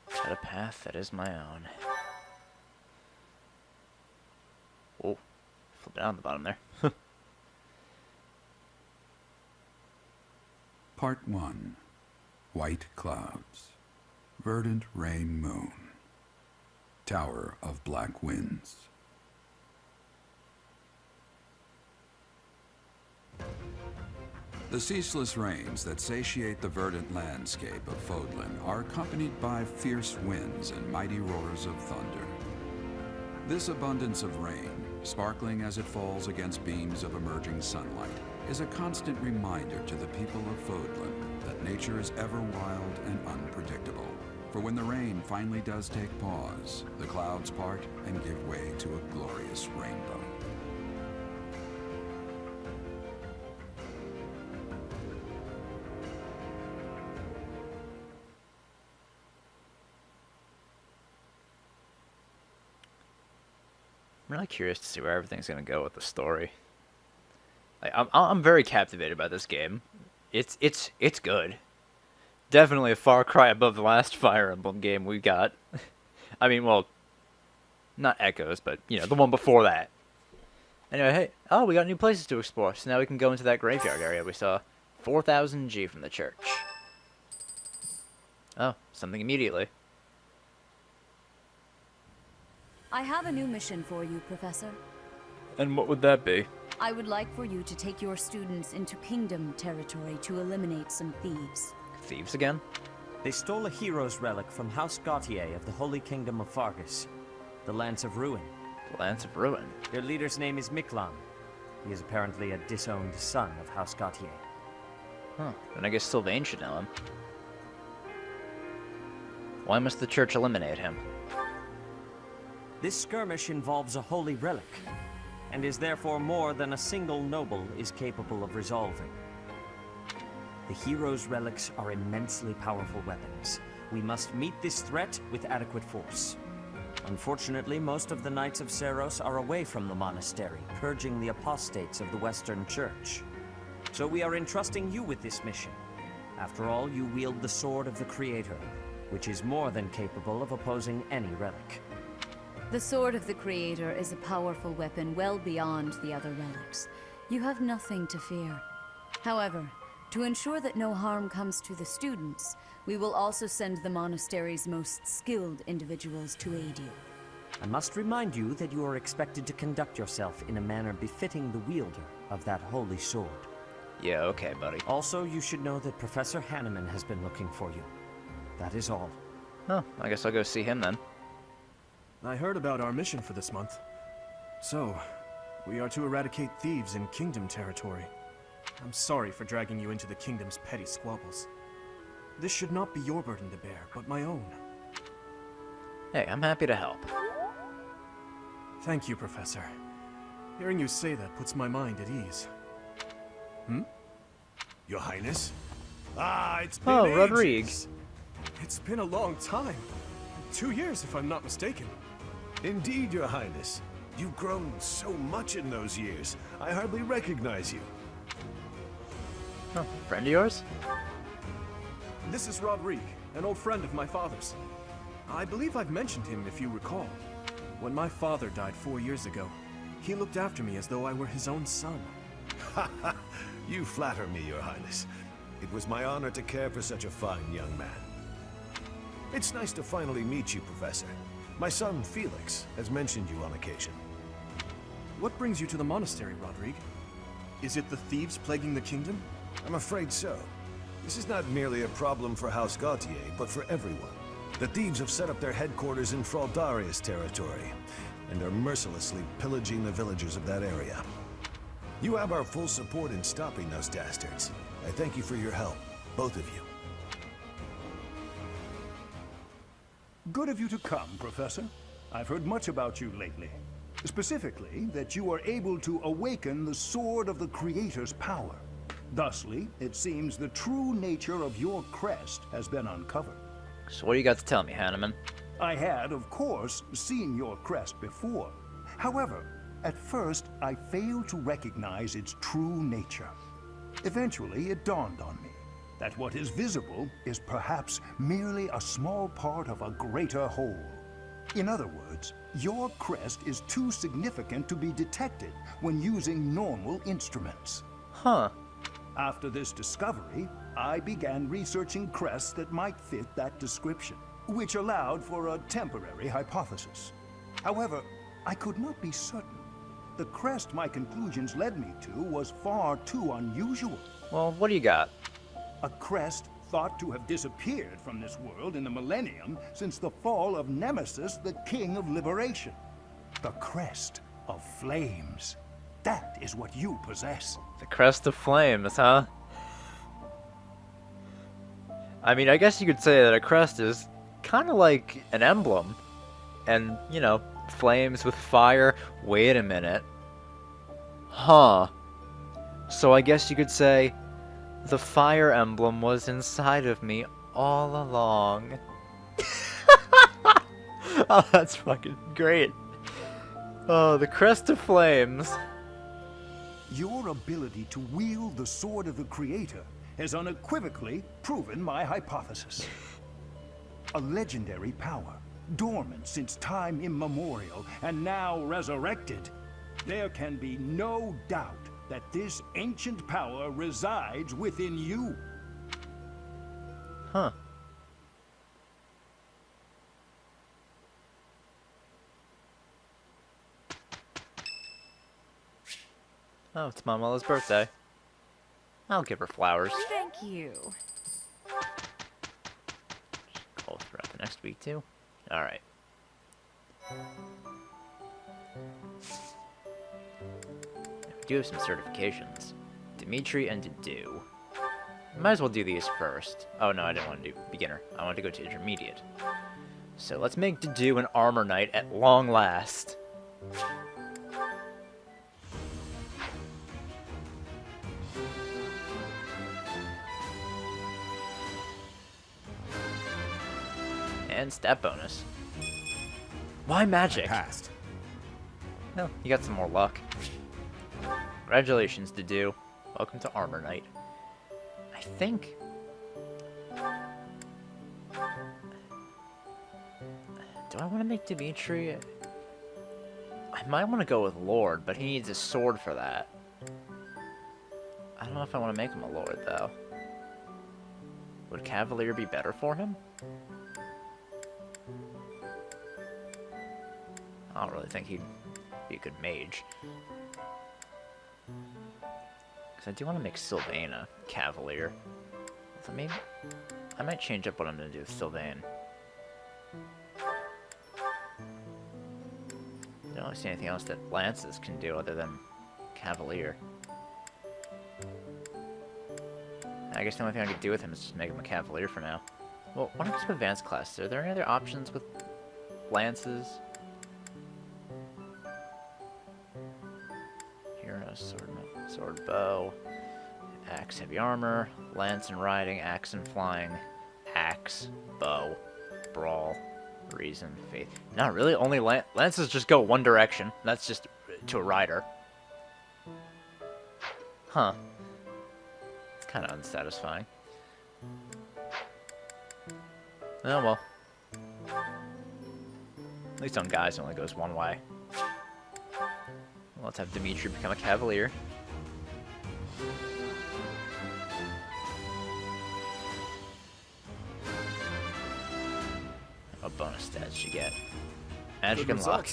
Cut a path that is my own. Oh, flip down the bottom there. Part 1. White Clouds. Verdant Rain Moon. Tower of Black Winds. The ceaseless rains that satiate the verdant landscape of Fodlan are accompanied by fierce winds and mighty roars of thunder. This abundance of rain, sparkling as it falls against beams of emerging sunlight, is a constant reminder to the people of Fodlan that nature is ever wild and unpredictable. For when the rain finally does take pause, the clouds part and give way to a glorious rainbow. I'm really curious to see where everything's gonna go with the story. Like, I'm very captivated by this game. It's good. Definitely a far cry above the last Fire Emblem game we got. I mean, well, not Echoes, but you know, the one before that. Anyway, hey, oh, we got new places to explore, so now we can go into that graveyard area we saw. 4,000 G from the church. Oh, something immediately. I have a new mission for you, Professor. And what would that be? I would like for you to take your students into Kingdom territory to eliminate some thieves. Thieves again? They stole a hero's relic from House Gautier of the Holy Kingdom of Fargus, the Lance of Ruin. The Lance of Ruin? Their leader's name is Miklan. He is apparently a disowned son of House Gautier. Huh, then I guess Sylvain should know him. Why must the church eliminate him? This skirmish involves a holy relic, and is therefore more than a single noble is capable of resolving. The hero's relics are immensely powerful weapons. We must meet this threat with adequate force. Unfortunately, most of the Knights of Seiros are away from the monastery, purging the apostates of the Western Church. So we are entrusting you with this mission. After all, you wield the Sword of the Creator, which is more than capable of opposing any relic. The Sword of the Creator is a powerful weapon well beyond the other relics. You have nothing to fear. However, to ensure that no harm comes to the students, we will also send the monastery's most skilled individuals to aid you. I must remind you that you are expected to conduct yourself in a manner befitting the wielder of that holy sword. Yeah, okay, buddy. Also, you should know that Professor Hanneman has been looking for you. That is all. Oh, I guess I'll go see him then. I heard about our mission for this month. So, we are to eradicate thieves in Kingdom territory. I'm sorry for dragging you into the Kingdom's petty squabbles. This should not be your burden to bear, but my own. Hey, I'm happy to help. Thank you, Professor. Hearing you say that puts my mind at ease. Your Highness? Ah, it's been Oh, ages. Rodriguez. It's been a long time. 2 years, if I'm not mistaken. Indeed, Your Highness. You've grown so much in those years, I hardly recognize you. Oh, friend of yours? This is Rodrigue, an old friend of my father's. I believe I've mentioned him, if you recall. When my father died 4 years ago, he looked after me as though I were his own son. Ha ha! You flatter me, Your Highness. It was my honor to care for such a fine young man. It's nice to finally meet you, Professor. My son, Felix, has mentioned you on occasion. What brings you to the monastery, Rodrigue? Is it the thieves plaguing the kingdom? I'm afraid so. This is not merely a problem for House Gautier, but for everyone. The thieves have set up their headquarters in Fraldarius territory, and are mercilessly pillaging the villagers of that area. You have our full support in stopping those dastards. I thank you for your help, both of you. Good of you to come, Professor. I've heard much about you lately. Specifically, that you are able to awaken the sword of the Creator's power. Thusly, it seems the true nature of your crest has been uncovered. So what do you got to tell me, Hanneman? I had, of course, seen your crest before. However, at first, I failed to recognize its true nature. Eventually, it dawned on me that what is visible is perhaps merely a small part of a greater whole. In other words, your crest is too significant to be detected when using normal instruments. Huh. After this discovery, I began researching crests that might fit that description, which allowed for a temporary hypothesis. However, I could not be certain. The crest my conclusions led me to was far too unusual. Well, what do you got? A crest thought to have disappeared from this world in the millennium since the fall of Nemesis, the King of Liberation. The crest of flames. That is what you possess. The crest of flames, huh? I mean, I guess you could say that a crest is kind of like an emblem. And, you know, flames with fire. Wait a minute. Huh. So I guess you could say the fire emblem was inside of me all along. Oh, that's fucking great. Oh, the crest of flames. Your ability to wield the sword of the Creator has unequivocally proven my hypothesis. A legendary power, dormant since time immemorial, and now resurrected. There can be no doubt that this ancient power resides within you. Huh. Oh, it's Mama's birthday. I'll give her flowers. Thank you. Call throughout the next week, too. Alright. We do have some certifications. Dimitri and Dedu. Might as well do these first. Oh no, I didn't want to do beginner. I wanted to go to intermediate. So let's make Dedu an armor knight at long last. And stat bonus. Why magic? Passed. No, you got some more luck. Congratulations, Dedu. Welcome to Armor Knight. I think... Do I want to make Dimitri... I might want to go with Lord, but he needs a sword for that. I don't know if I want to make him a Lord, though. Would Cavalier be better for him? I don't really think he'd be a good mage. Because I do want to make Sylvain Cavalier. So maybe I might change up what I'm going to do with Sylvain. I don't really see anything else that Lances can do other than Cavalier. I guess the only thing I could do with him is just make him a Cavalier for now. Well, why don't I just advanced class? Are there any other options with Lances? Hero, sword, bow, axe, heavy armor, lance and riding, axe and flying, axe, bow, brawl, reason, faith. Not really, only lances just go one direction. That's just to a rider. Huh. It's kind of unsatisfying. Oh well. At least on guys it only goes one way. Let's have Dimitri become a Cavalier. What bonus stats you get? Magic and luck.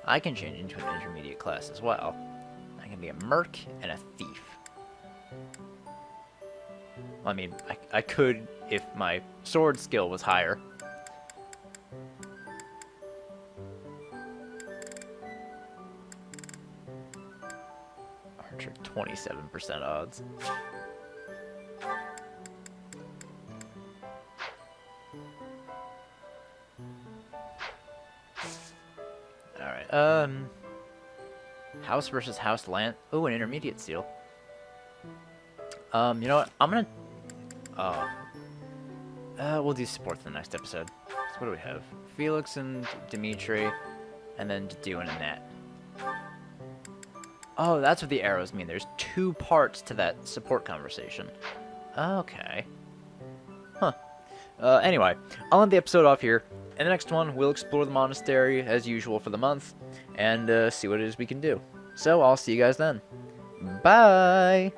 I can change into an intermediate class as well. I can be a merc and a thief. I mean, I could if my sword skill was higher. Archer, 27% odds. Alright, house versus house land. Oh, an intermediate seal. You know what? I'm gonna... we'll do support for the next episode. So what do we have? Felix and Dimitri, and then Dedu and Annette. Oh, that's what the arrows mean. There's 2 parts to that support conversation. Okay. Huh. Anyway, I'll end the episode off here. In the next one, we'll explore the monastery, as usual, for the month, and see what it is we can do. So, I'll see you guys then. Bye!